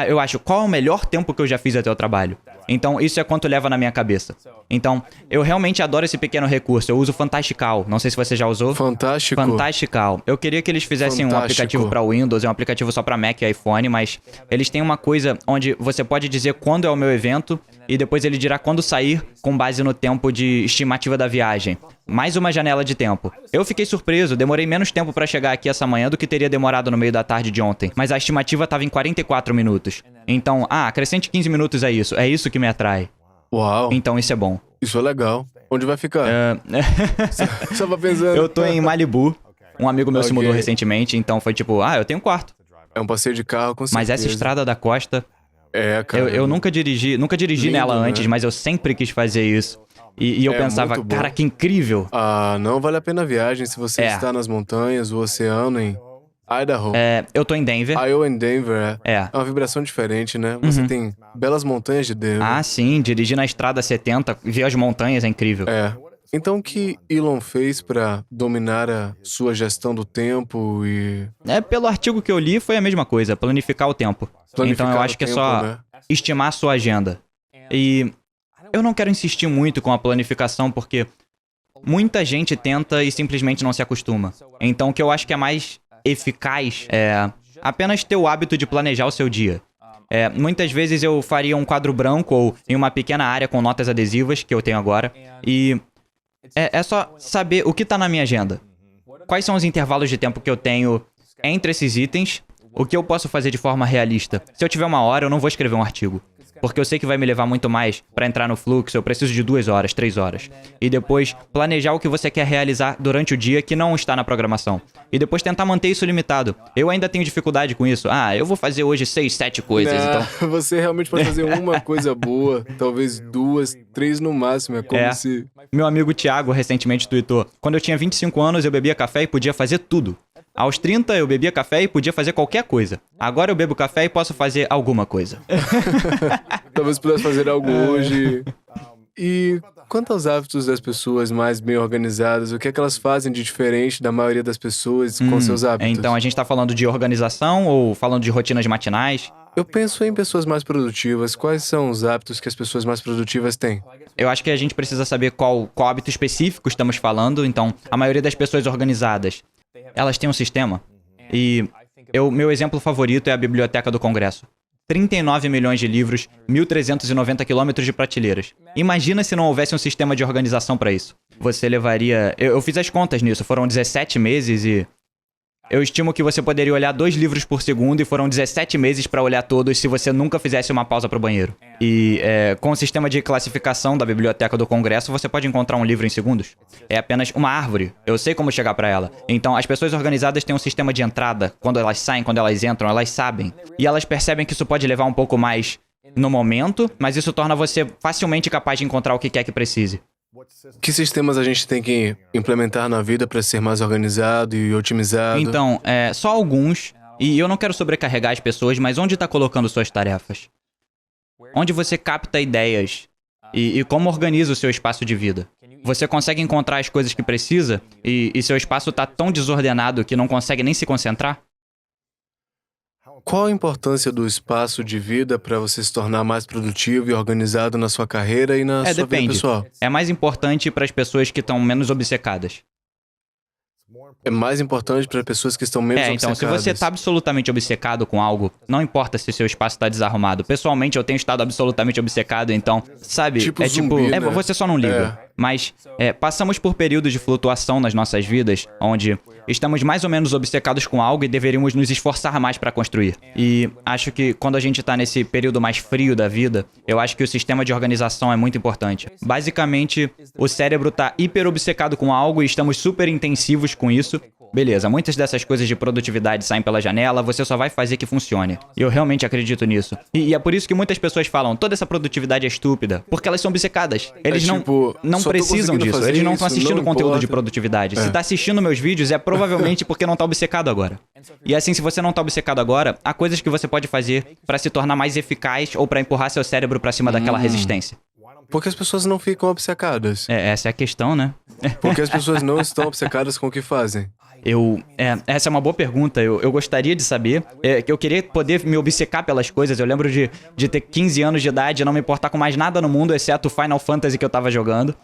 Eu acho, qual é o melhor tempo que eu já fiz até o trabalho? Então, isso é quanto leva na minha cabeça. Então, eu realmente adoro esse pequeno recurso. Eu uso Fantastical. Não sei se você já usou. Fantástico. Fantastical. Eu queria que eles fizessem um aplicativo para Windows, é um aplicativo só para Mac e iPhone, mas eles têm uma coisa onde você pode dizer quando é o meu evento e depois ele dirá quando sair com base no tempo de estimativa da viagem. Mais uma janela de tempo. Eu fiquei surpreso, demorei menos tempo para chegar aqui essa manhã do que teria demorado no meio da tarde de ontem, mas a estimativa estava em 44 minutos. Então, acrescente 15 minutos a isso, é isso que me atrai. Uau. Então isso é bom. Isso é legal. Onde vai ficar? Só pra pensando. Eu tô em Malibu. Um amigo meu se mudou recentemente, então foi tipo, eu tenho um quarto. É um passeio de carro, com certeza. Mas essa estrada da costa, cara. eu nunca dirigi Lindo, nela né? antes, mas eu sempre quis fazer isso. E eu pensava, muito bom. cara, que incrível. Não vale a pena a viagem se você está nas montanhas, o oceano, em Idaho. Eu tô em Denver. Iowa em Denver, É uma vibração diferente, né? Você tem belas montanhas de Denver. Sim, dirigir na estrada 70, ver as montanhas é incrível. Então, o que Elon fez para dominar a sua gestão do tempo e... Pelo artigo que eu li, foi a mesma coisa, planificar o tempo. Então eu acho que é só né? estimar a sua agenda. E eu não quero insistir muito com a planificação, porque muita gente tenta e simplesmente não se acostuma. Então o que eu acho que é mais eficaz é apenas ter o hábito de planejar o seu dia. Muitas vezes eu faria um quadro branco ou em uma pequena área com notas adesivas, que eu tenho agora, e é só saber o que tá na minha agenda. Quais são os intervalos de tempo que eu tenho entre esses itens, o que eu posso fazer de forma realista. Se eu tiver 1 hora, eu não vou escrever um artigo. Porque eu sei que vai me levar muito mais para entrar no fluxo, eu preciso de 2 horas, 3 horas. E depois, planejar o que você quer realizar durante o dia que não está na programação. E depois tentar manter isso limitado. Eu ainda tenho dificuldade com isso. Eu vou fazer hoje 6, 7 coisas, então... Você realmente pode fazer uma coisa boa, talvez 2, 3 no máximo. É como se... Meu amigo Thiago recentemente tweetou: quando eu tinha 25 anos, eu bebia café e podia fazer tudo. Aos 30, eu bebia café e podia fazer qualquer coisa. Agora eu bebo café e posso fazer alguma coisa. Talvez pudesse fazer algo hoje. E quanto aos hábitos das pessoas mais bem organizadas, o que é que elas fazem de diferente da maioria das pessoas com seus hábitos? Então a gente tá falando de organização ou falando de rotinas matinais? Eu penso em pessoas mais produtivas. Quais são os hábitos que as pessoas mais produtivas têm? Eu acho que a gente precisa saber qual hábito específico estamos falando. Então, a maioria das pessoas organizadas, elas têm um sistema. E meu exemplo favorito é a Biblioteca do Congresso. 39 milhões de livros, 1.390 quilômetros de prateleiras. Imagina se não houvesse um sistema de organização para isso. Você levaria... Eu fiz as contas nisso, foram 17 meses e... Eu estimo que você poderia olhar 2 livros por segundo e foram 17 meses para olhar todos se você nunca fizesse uma pausa para o banheiro. E com o sistema de classificação da Biblioteca do Congresso, você pode encontrar um livro em segundos. É apenas uma árvore. Eu sei como chegar para ela. Então, as pessoas organizadas têm um sistema de entrada. Quando elas saem, quando elas entram, elas sabem. E elas percebem que isso pode levar um pouco mais no momento, mas isso torna você facilmente capaz de encontrar o que quer que precise. Que sistemas a gente tem que implementar na vida para ser mais organizado e otimizado? Então, só alguns. E eu não quero sobrecarregar as pessoas, mas onde está colocando suas tarefas? Onde você capta ideias? E como organiza o seu espaço de vida? Você consegue encontrar as coisas que precisa? E seu espaço está tão desordenado que não consegue nem se concentrar? Qual a importância do espaço de vida para você se tornar mais produtivo e organizado na sua carreira e na sua vida pessoal? É mais importante para as pessoas que estão menos obcecadas. É mais importante para pessoas que estão menos obcecadas. Então, se você está absolutamente obcecado com algo, não importa se seu espaço está desarrumado. Pessoalmente, eu tenho estado absolutamente obcecado, então, sabe? Zumbi, né? Você só não liga. Mas passamos por períodos de flutuação nas nossas vidas, onde estamos mais ou menos obcecados com algo e deveríamos nos esforçar mais para construir. E acho que quando a gente está nesse período mais frio da vida, eu acho que o sistema de organização é muito importante. Basicamente, o cérebro está hiper obcecado com algo e estamos super intensivos com isso. Beleza, muitas dessas coisas de produtividade saem pela janela, você só vai fazer que funcione. E eu realmente acredito nisso. E é por isso que muitas pessoas falam, toda essa produtividade é estúpida, porque elas são obcecadas. Eles não precisam disso, eles não estão assistindo conteúdo de produtividade. Se tá assistindo meus vídeos, é provavelmente porque não tá obcecado agora. E assim, se você não tá obcecado agora, há coisas que você pode fazer para se tornar mais eficaz ou para empurrar seu cérebro para cima daquela resistência. Porque as pessoas não ficam obcecadas. Essa é a questão, né? Porque as pessoas não estão obcecadas com o que fazem. Essa é uma boa pergunta. Eu gostaria de saber. Que eu queria poder me obcecar pelas coisas. Eu lembro de ter 15 anos de idade e não me importar com mais nada no mundo, exceto Final Fantasy que eu tava jogando.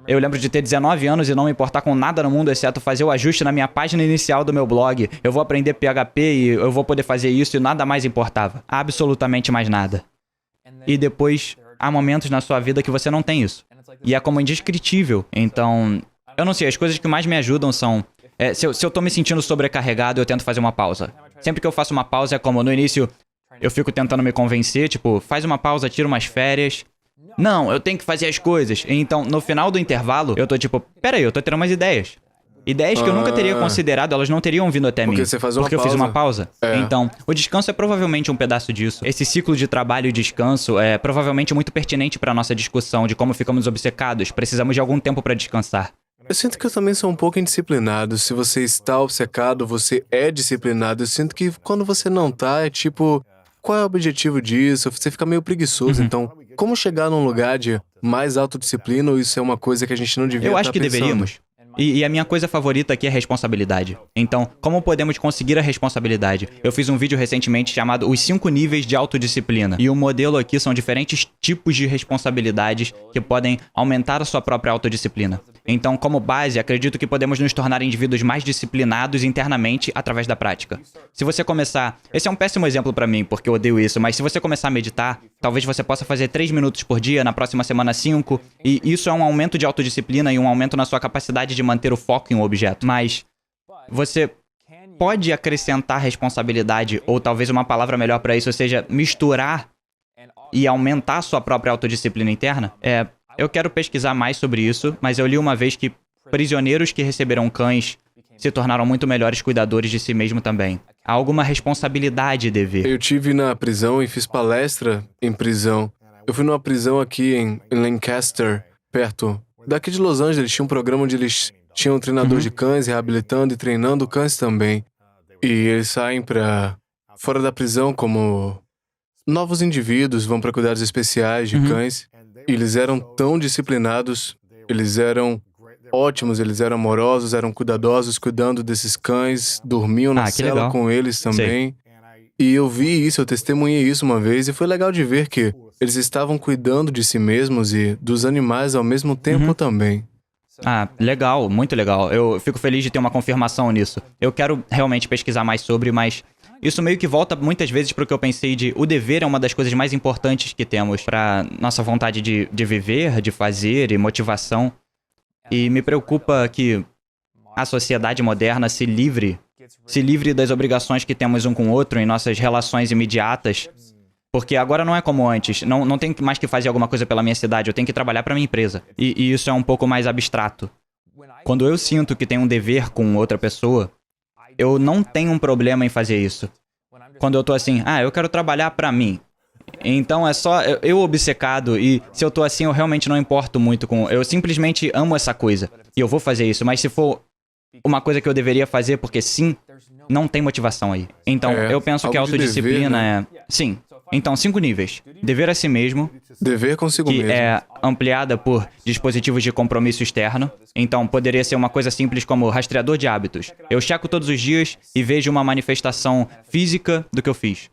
Eu lembro de ter 19 anos e não me importar com nada no mundo, exceto fazer o ajuste na minha página inicial do meu blog. Eu vou aprender PHP e eu vou poder fazer isso e nada mais importava. Absolutamente mais nada. E depois, há momentos na sua vida que você não tem isso. E é como indescritível. Então, eu não sei, as coisas que mais me ajudam são... Se eu tô me sentindo sobrecarregado, eu tento fazer uma pausa. Sempre que eu faço uma pausa, é como no início, eu fico tentando me convencer, tipo, faz uma pausa, tira umas férias. Não, eu tenho que fazer as coisas. Então, no final do intervalo, eu tô tipo, peraí, eu tô tendo umas ideias. Ideias que eu nunca teria considerado, elas não teriam vindo até mim. Porque você faz uma porque eu fiz uma pausa. É. Então, o descanso é provavelmente um pedaço disso. Esse ciclo de trabalho e descanso é provavelmente muito pertinente pra nossa discussão de como ficamos obcecados. Precisamos de algum tempo pra descansar. Eu sinto que eu também sou um pouco indisciplinado. Se você está obcecado, você é disciplinado. Eu sinto que quando você não tá, é tipo... Qual é o objetivo disso? Você fica meio preguiçoso. Então, como chegar num lugar de mais autodisciplina ou isso é uma coisa que a gente não devia Eu estar acho que pensando? deveríamos. E a minha coisa favorita aqui é responsabilidade. Então, como podemos conseguir a responsabilidade? Eu fiz um vídeo recentemente chamado Os 5 níveis de autodisciplina. E o modelo aqui são diferentes tipos de responsabilidades que podem aumentar a sua própria autodisciplina. Então, como base, acredito que podemos nos tornar indivíduos mais disciplinados internamente através da prática. Se você começar... Esse é um péssimo exemplo pra mim, porque eu odeio isso, mas se você começar a meditar, talvez você possa fazer 3 minutos por dia, na próxima semana 5, e isso é um aumento de autodisciplina e um aumento na sua capacidade de manter o foco em um objeto. Mas você pode acrescentar responsabilidade, ou talvez uma palavra melhor pra isso seja misturar e aumentar a sua própria autodisciplina interna? Eu quero pesquisar mais sobre isso, mas eu li uma vez que prisioneiros que receberam cães se tornaram muito melhores cuidadores de si mesmo também. Há alguma responsabilidade e dever. Eu tive na prisão e fiz palestra em prisão. Eu fui numa prisão aqui em Lancaster, perto daqui de Los Angeles. Tinha um programa onde eles tinham um treinador de cães, reabilitando e treinando cães também. E eles saem pra fora da prisão como novos indivíduos, vão pra cuidados especiais de cães. E eles eram tão disciplinados, eles eram ótimos, eles eram amorosos, eram cuidadosos, cuidando desses cães, dormiam na cela legal. com eles também. E eu vi isso, eu testemunhei isso uma vez, e foi legal de ver que eles estavam cuidando de si mesmos e dos animais ao mesmo tempo também. Legal, muito legal. Eu fico feliz de ter uma confirmação nisso. Eu quero realmente pesquisar mais sobre, mas isso meio que volta muitas vezes pro que eu pensei de o dever é uma das coisas mais importantes que temos pra nossa vontade de viver, de fazer e motivação. E me preocupa que a sociedade moderna se livre das obrigações que temos um com o outro em nossas relações imediatas. Porque agora não é como antes. Não tenho mais que fazer alguma coisa pela minha cidade, eu tenho que trabalhar pra minha empresa. E isso é um pouco mais abstrato. Quando eu sinto que tenho um dever com outra pessoa, eu não tenho um problema em fazer isso. Quando eu tô assim, eu quero trabalhar pra mim. Então é só eu obcecado, e se eu tô assim, eu realmente não importo muito com... Eu simplesmente amo essa coisa, e eu vou fazer isso. Mas se for uma coisa que eu deveria fazer porque sim, não tem motivação aí. Então eu penso que a algo de autodisciplina dever, né? Sim. Então, 5 níveis. Dever a si mesmo, Dever consigo que mesmo. é ampliada por dispositivos de compromisso externo. Então, poderia ser uma coisa simples como rastreador de hábitos. Eu checo todos os dias e vejo uma manifestação física do que eu fiz.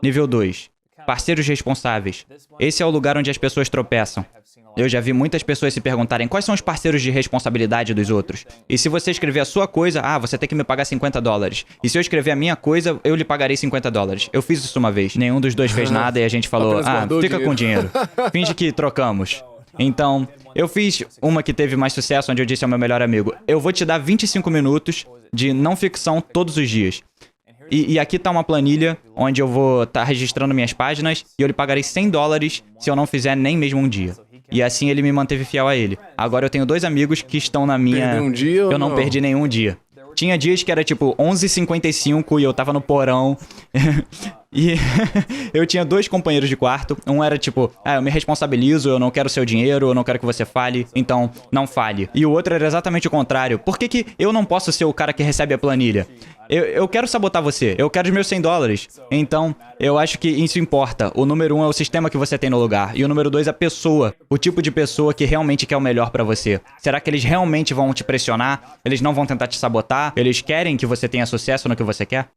Nível 2. Parceiros responsáveis. Esse é o lugar onde as pessoas tropeçam. Eu já vi muitas pessoas se perguntarem quais são os parceiros de responsabilidade dos outros. E se você escrever a sua coisa, você tem que me pagar $50. E se eu escrever a minha coisa, eu lhe pagarei $50. Eu fiz isso uma vez. Nenhum dos dois fez nada e a gente falou, Apenas guardou o fica com o dinheiro. Finge que trocamos. Então, eu fiz uma que teve mais sucesso, onde eu disse ao meu melhor amigo, eu vou te dar 25 minutos de não ficção todos os dias. E aqui tá uma planilha onde eu vou estar registrando minhas páginas e eu lhe pagarei $100 se eu não fizer nem mesmo um dia. E assim ele me manteve fiel a ele. Agora eu tenho 2 amigos que estão na minha... Perdeu um dia ou Eu não perdi nenhum dia. Tinha dias que era tipo 11h55 e eu tava no porão. E eu tinha 2 companheiros de quarto. Um era tipo, eu me responsabilizo, eu não quero seu dinheiro, eu não quero que você fale, então não fale. E o outro era exatamente o contrário. Por que eu não posso ser o cara que recebe a planilha? Eu quero sabotar você, eu quero os meus $100. Então, eu acho que isso importa. O número 1 é o sistema que você tem no lugar. E o número 2 é a pessoa. O tipo de pessoa que realmente quer o melhor pra você. Será que eles realmente vão te pressionar? Eles não vão tentar te sabotar? Eles querem que você tenha sucesso no que você quer?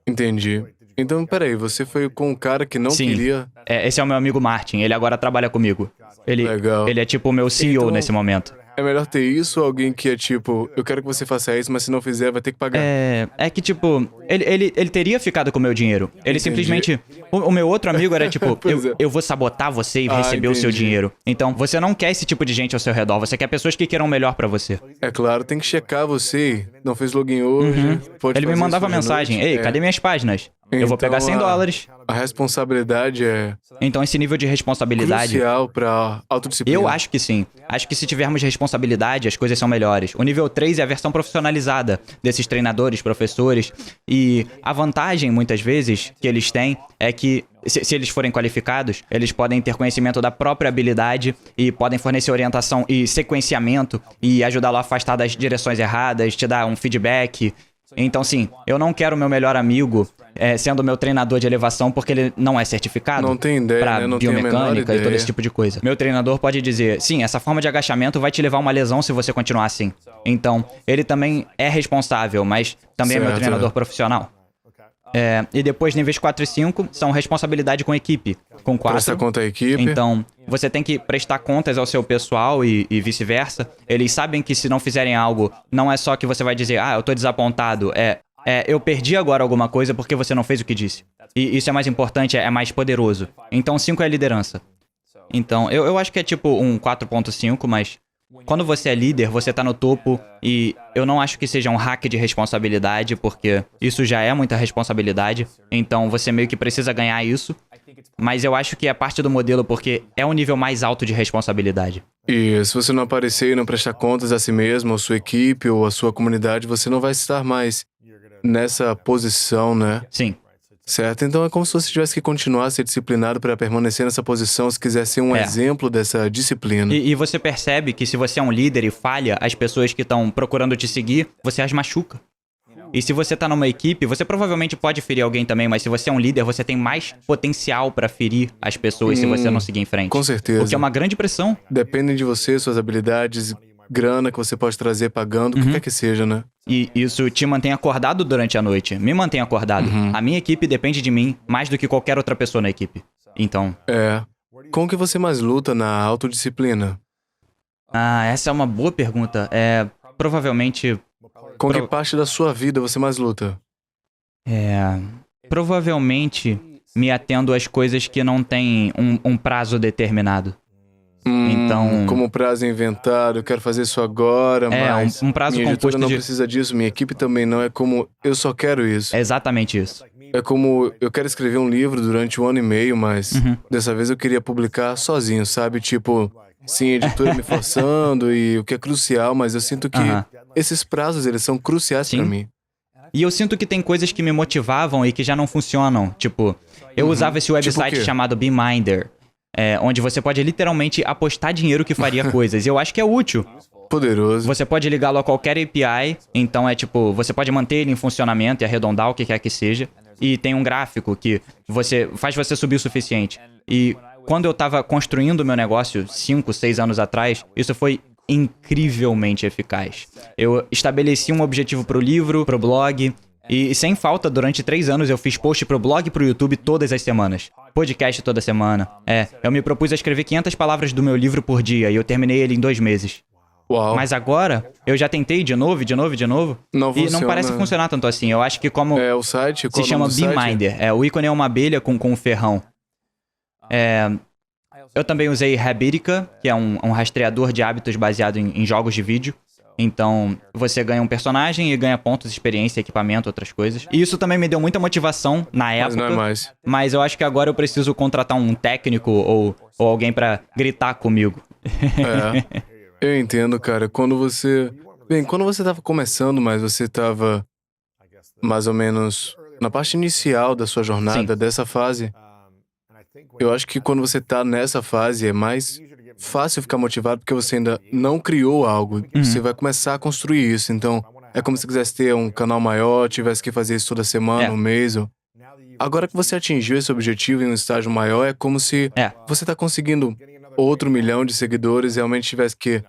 Entendi. Então, peraí, você foi com um cara que não Sim. queria... Esse é o meu amigo Martin. Ele agora trabalha comigo. Legal. Ele é tipo o meu CEO Então- nesse momento. É melhor ter isso ou alguém que é tipo, eu quero que você faça isso, mas se não fizer, vai ter que pagar. É que, tipo, ele teria ficado com o meu dinheiro. Ele Entendi. simplesmente... O meu outro amigo era tipo, Pois é. eu vou sabotar você e receber o seu entendi. dinheiro. Então, você não quer esse tipo de gente ao seu redor. Você quer pessoas que queiram o melhor pra você. É claro, tem que checar você. Não fez login hoje. Pode Ele me fazer mandava isso hoje à mensagem, noite. ei, cadê minhas páginas? Eu vou pegar Então, $100. A responsabilidade é Então, esse nível de responsabilidade... crucial pra autodisciplina. Eu acho que sim. Acho que se tivermos responsabilidade, as coisas são melhores. O nível 3 é a versão profissionalizada desses treinadores, professores. E a vantagem, muitas vezes, que eles têm é que, se eles forem qualificados, eles podem ter conhecimento da própria habilidade e podem fornecer orientação e sequenciamento e ajudá-lo a afastar das direções erradas, te dar um feedback. Então, sim, eu não quero meu melhor amigo sendo meu treinador de elevação porque ele não é certificado. Não tem ideia, pra né? Não tem a menor biomecânica e todo ideia. esse tipo de coisa. Meu treinador pode dizer, sim, essa forma de agachamento vai te levar a uma lesão se você continuar assim. Então, ele também é responsável, mas também é meu Certo, treinador é. profissional. E depois, níveis 4 e 5, são responsabilidade com equipe. Com 4, Presta conta à equipe. então, você tem que prestar contas ao seu pessoal e vice-versa. Eles sabem que se não fizerem algo, não é só que você vai dizer, eu tô desapontado. Eu perdi agora alguma coisa porque você não fez o que disse. E isso é mais importante, é mais poderoso. Então, 5 é liderança. Então, eu acho que é tipo um 4.5, mas quando você é líder, você tá no topo e eu não acho que seja um hack de responsabilidade, porque isso já é muita responsabilidade. Então, você meio que precisa ganhar isso. Mas eu acho que é parte do modelo porque é um nível mais alto de responsabilidade. E se você não aparecer e não prestar contas a si mesmo, ou sua equipe, ou a sua comunidade, você não vai estar mais nessa posição, né? Sim. Certo? Então é como se você tivesse que continuar a ser disciplinado para permanecer nessa posição se quiser ser um exemplo dessa disciplina. E você percebe que se você é um líder e falha, as pessoas que estão procurando te seguir, você as machuca. E se você tá numa equipe, você provavelmente pode ferir alguém também, mas se você é um líder, você tem mais potencial pra ferir as pessoas se você não seguir em frente. Com certeza. Porque é uma grande pressão. Dependem de você, suas habilidades, grana que você pode trazer pagando, o que quer que seja, né? E isso te mantém acordado durante a noite. Me mantém acordado. A minha equipe depende de mim mais do que qualquer outra pessoa na equipe. Então... Com o que você mais luta na autodisciplina? essa é uma boa pergunta. Provavelmente... Com que parte da sua vida você mais luta? Provavelmente me atendo às coisas que não têm um prazo determinado. Então... Como prazo inventado, eu quero fazer isso agora, mas... um prazo minha editora composto não de... precisa disso, minha equipe também não. É como, eu só quero isso. É exatamente isso. É como, eu quero escrever um livro durante 1 ano e meio, mas dessa vez eu queria publicar sozinho, sabe? Tipo, sim, editora me forçando e o que é crucial, mas eu sinto que esses prazos, eles são cruciais pra mim. E eu sinto que tem coisas que me motivavam e que já não funcionam. Tipo, eu usava esse website o quê? chamado BeMinder, onde você pode literalmente apostar dinheiro que faria coisas. E eu acho que é útil. Poderoso. Você pode ligá-lo a qualquer API, então você pode manter ele em funcionamento e arredondar o que quer que seja. E tem um gráfico que faz você subir o suficiente. E quando eu tava construindo o meu negócio 5, 6 anos atrás, isso foi incrivelmente eficaz. Eu estabeleci um objetivo pro livro, pro blog, e sem falta, durante 3 anos eu fiz post pro blog e pro YouTube todas as semanas. Podcast toda semana. Eu me propus a escrever 500 palavras do meu livro por dia e eu terminei ele em 2 meses. Uau. Mas agora, eu já tentei de novo. Não E funciona. não parece funcionar tanto assim. Eu acho que como... O site? Qual se o nome chama do site? BeMinder. O ícone é uma abelha com um ferrão. Eu também usei Habitica, que é um rastreador de hábitos baseado em jogos de vídeo. Então, você ganha um personagem e ganha pontos, experiência, equipamento, outras coisas. E isso também me deu muita motivação na época. Mas não é mais. Mas eu acho que agora eu preciso contratar um técnico ou alguém pra gritar comigo. Eu entendo, cara. Quando você tava começando, mas você tava mais ou menos Na parte inicial da sua jornada, dessa fase, eu acho que quando você tá nessa fase é mais fácil ficar motivado porque você ainda não criou algo. Você vai começar a construir isso. Então, é como se você quisesse ter um canal maior, tivesse que fazer isso toda semana, um mês. Agora que você atingiu esse objetivo em um estágio maior, é como se você tá conseguindo outro 1 milhão de seguidores, realmente tivesse que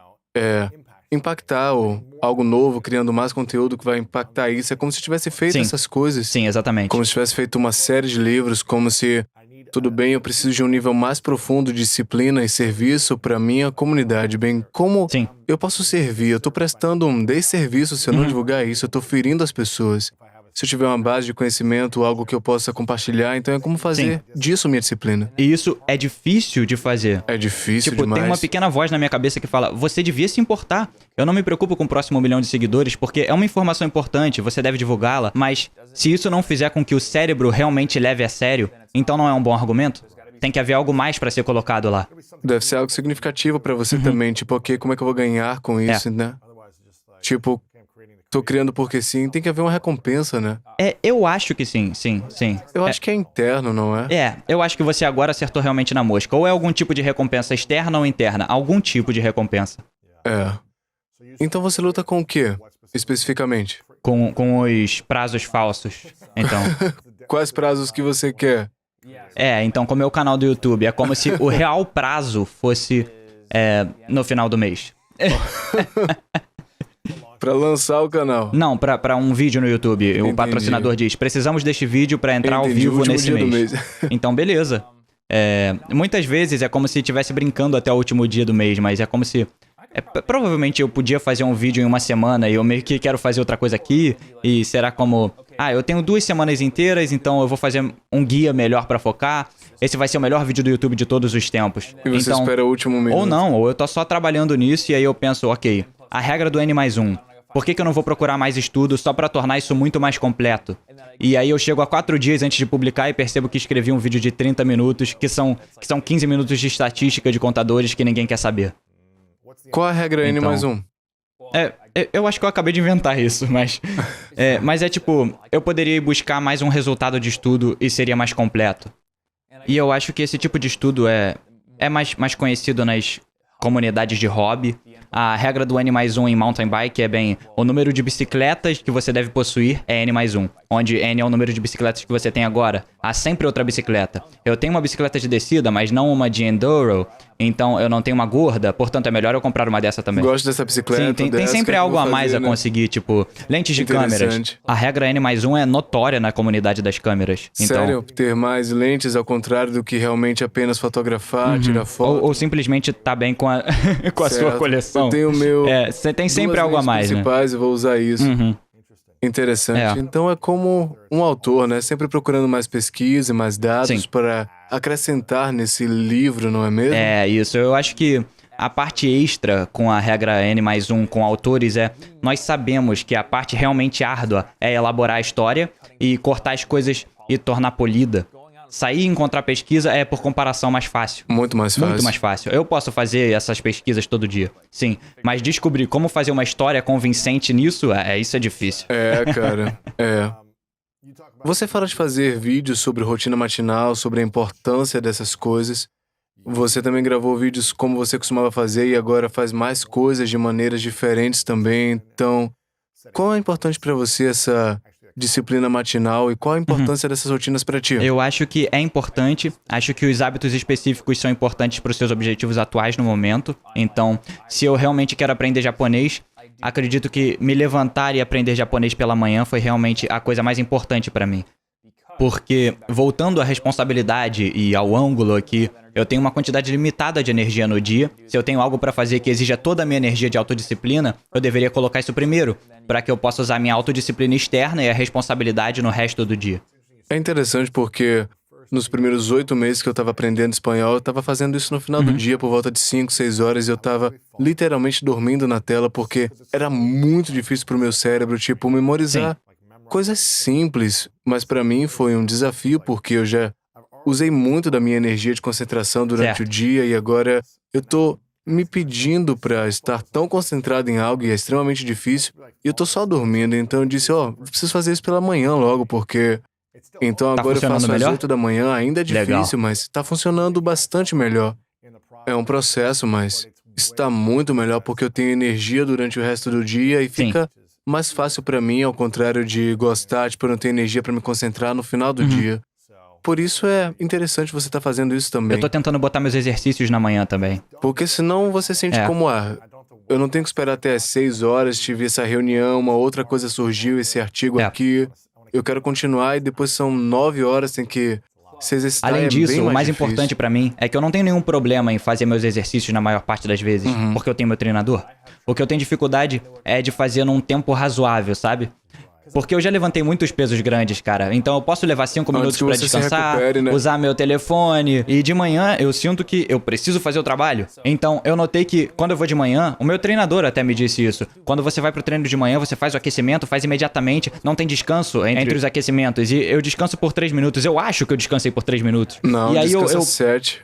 impactar ou algo novo, criando mais conteúdo que vai impactar isso. É como se tivesse feito essas coisas. Sim, exatamente. Como se tivesse feito uma série de livros, como se, tudo bem, eu preciso de um nível mais profundo de disciplina e serviço para minha comunidade. Bem, como eu posso servir? Eu estou prestando um desserviço se eu não divulgar isso, eu estou ferindo as pessoas. Se eu tiver uma base de conhecimento, algo que eu possa compartilhar, então é como fazer disso minha disciplina. E isso é difícil de fazer. É difícil Tipo, demais. tem uma pequena voz na minha cabeça que fala, você devia se importar. Eu não me preocupo com o próximo 1 milhão de seguidores, porque é uma informação importante, você deve divulgá-la, mas se isso não fizer com que o cérebro realmente leve a sério, então não é um bom argumento. Tem que haver algo mais para ser colocado lá. Deve ser algo significativo para você também, tipo, ok, como é que eu vou ganhar com isso, né? Tipo, tô criando porque sim, tem que haver uma recompensa, né? Eu acho que sim. Eu acho que é interno, não é? Eu acho que você agora acertou realmente na mosca. Ou é algum tipo de recompensa externa ou interna. Algum tipo de recompensa. Então você luta com o quê, especificamente? Com os prazos falsos. Então. Quais prazos que você quer? Então com o meu canal do YouTube, é como se o real prazo fosse no final do mês. Pra lançar o canal? Não, pra um vídeo no YouTube. Entendi. O patrocinador diz, precisamos deste vídeo pra entrar ao vivo nesse mês. Então, beleza. Muitas vezes é como se estivesse brincando até o último dia do mês, mas é como se... provavelmente eu podia fazer um vídeo em uma semana e eu meio que quero fazer outra coisa aqui, e será como... eu tenho 2 semanas inteiras, então eu vou fazer um guia melhor pra focar. Esse vai ser o melhor vídeo do YouTube de todos os tempos. E você então, espera o último minuto. Ou não, ou eu tô só trabalhando nisso e aí eu penso, ok, a regra do N+1. Por que eu não vou procurar mais estudo só pra tornar isso muito mais completo? E aí eu chego a 4 dias antes de publicar e percebo que escrevi um vídeo de 30 minutos, que são 15 minutos de estatística de contadores que ninguém quer saber. Qual a regra Então, N+1? Eu acho que eu acabei de inventar isso, mas... mas é tipo, eu poderia ir buscar mais um resultado de estudo e seria mais completo. E eu acho que esse tipo de estudo é mais conhecido nas comunidades de hobby. A regra do N+1 em mountain bike é bem... O número de bicicletas que você deve possuir é N+1. Onde N é o número de bicicletas que você tem agora. Há sempre outra bicicleta. Eu tenho uma bicicleta de descida, mas não uma de enduro. Então eu não tenho uma gorda, portanto é melhor eu comprar uma dessa também. Gosto dessa bicicleta. Sim, tem sempre algo a mais a conseguir, tipo, lentes de câmeras. A regra N+1 é notória na comunidade das câmeras. Então, sério? Ter mais lentes ao contrário do que realmente apenas fotografar, tirar foto? Ou simplesmente tá bem com a, com a sua coleção. Eu tenho o meu... Você tem sempre algo a mais, né? principais, eu vou usar isso. Interessante. Então é como um autor, né? Sempre procurando mais pesquisa, mais dados para acrescentar nesse livro, não é mesmo? Isso. Eu acho que a parte extra com a regra N+1 com autores nós sabemos que a parte realmente árdua é elaborar a história e cortar as coisas e tornar polida. Sair e encontrar pesquisa é, por comparação, mais fácil. Muito mais fácil. Muito mais fácil. Eu posso fazer essas pesquisas todo dia, sim. Mas descobrir como fazer uma história convincente nisso, isso é difícil. Cara. Você fala de fazer vídeos sobre rotina matinal, sobre a importância dessas coisas. Você também gravou vídeos como você costumava fazer e agora faz mais coisas de maneiras diferentes também. Então, qual é importante para você essa disciplina matinal e qual a importância dessas rotinas para ti? Eu acho que é importante, acho que os hábitos específicos são importantes para os seus objetivos atuais no momento. Então, se eu realmente quero aprender japonês, acredito que me levantar e aprender japonês pela manhã foi realmente a coisa mais importante para mim. Porque, voltando à responsabilidade e ao ângulo aqui, eu tenho uma quantidade limitada de energia no dia. Se eu tenho algo para fazer que exija toda a minha energia de autodisciplina, eu deveria colocar isso primeiro, para que eu possa usar minha autodisciplina externa e a responsabilidade no resto do dia. É interessante porque nos primeiros 8 meses que eu estava aprendendo espanhol, eu estava fazendo isso no final do dia, por volta de 5, 6 horas, e eu estava literalmente dormindo na tela porque era muito difícil para o meu cérebro, tipo, memorizar coisas simples. Mas para mim foi um desafio porque eu já usei muito da minha energia de concentração durante o dia e agora eu tô me pedindo para estar tão concentrado em algo e é extremamente difícil e eu tô só dormindo. Então eu disse, preciso fazer isso pela manhã logo porque Então Tá agora eu funcionando faço às melhor? 8 da manhã, ainda é Legal. difícil, mas tá funcionando bastante melhor. É um processo, mas está muito melhor porque eu tenho energia durante o resto do dia e Sim. fica mais fácil pra mim, ao contrário de gostar, tipo, eu não tenho energia pra me concentrar no final do dia. Por isso é interessante você estar fazendo isso também. Eu tô tentando botar meus exercícios na manhã também. Porque senão você sente É. como, eu não tenho que esperar até às 6 horas, tive essa reunião, uma outra coisa surgiu, esse artigo É. aqui, eu quero continuar e depois são 9 horas, tem que se exercitar. Além é disso, bem o mais difícil. importante pra mim é que eu não tenho nenhum problema em fazer meus exercícios na maior parte das vezes, Uhum. porque eu tenho meu treinador. O que eu tenho dificuldade é de fazer num tempo razoável, sabe? Porque eu já levantei muitos pesos grandes, cara. Então eu posso levar 5 minutos que pra você se descansar, recupere, né? usar meu telefone. E de manhã eu sinto que eu preciso fazer o trabalho. Então eu notei que quando eu vou de manhã, o meu treinador até me disse isso. Quando você vai pro treino de manhã, você faz o aquecimento, faz imediatamente, não tem descanso entre os aquecimentos. E eu descanso por 3 minutos. Eu acho que eu descansei por 3 minutos. Não, e aí descansa eu 7.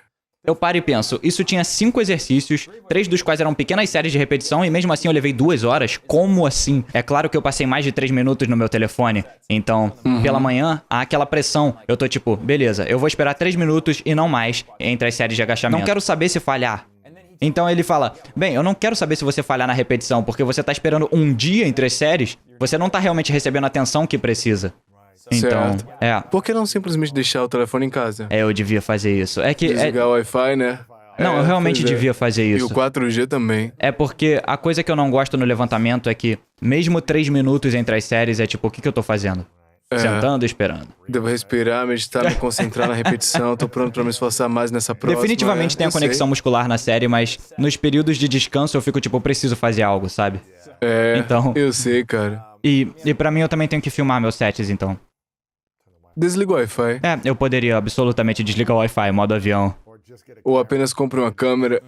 eu paro e penso, isso tinha 5 exercícios, 3 dos quais eram pequenas séries de repetição e mesmo assim eu levei 2 horas? Como assim? É claro que eu passei mais de 3 minutos no meu telefone, então, pela manhã, há aquela pressão. Eu tô tipo, beleza, eu vou esperar 3 minutos e não mais entre as séries de agachamento. Não quero saber se falhar. Então ele fala, bem, eu não quero saber se você falhar na repetição, porque você tá esperando um dia entre as séries, você não tá realmente recebendo a atenção que precisa. Então, Certo. Por que não simplesmente deixar o telefone em casa? eu devia fazer isso. É que... Desligar o Wi-Fi, né? Não, eu realmente pois é. devia fazer E isso. o 4G também. É porque a coisa que eu não gosto no levantamento é que, mesmo 3 minutos entre as séries, é tipo, o que eu tô fazendo? Sentando e esperando. Devo respirar, meditar, me concentrar na repetição. Tô pronto pra me esforçar mais nessa próxima. Definitivamente tem a eu conexão sei. muscular na série, mas nos períodos de descanso eu fico tipo, eu preciso fazer algo, sabe? Então- eu sei, cara. E pra mim eu também tenho que filmar meus sets, então. Desliga o Wi-Fi. Eu poderia absolutamente desligar o Wi-Fi, modo avião. Ou apenas compre uma câmera.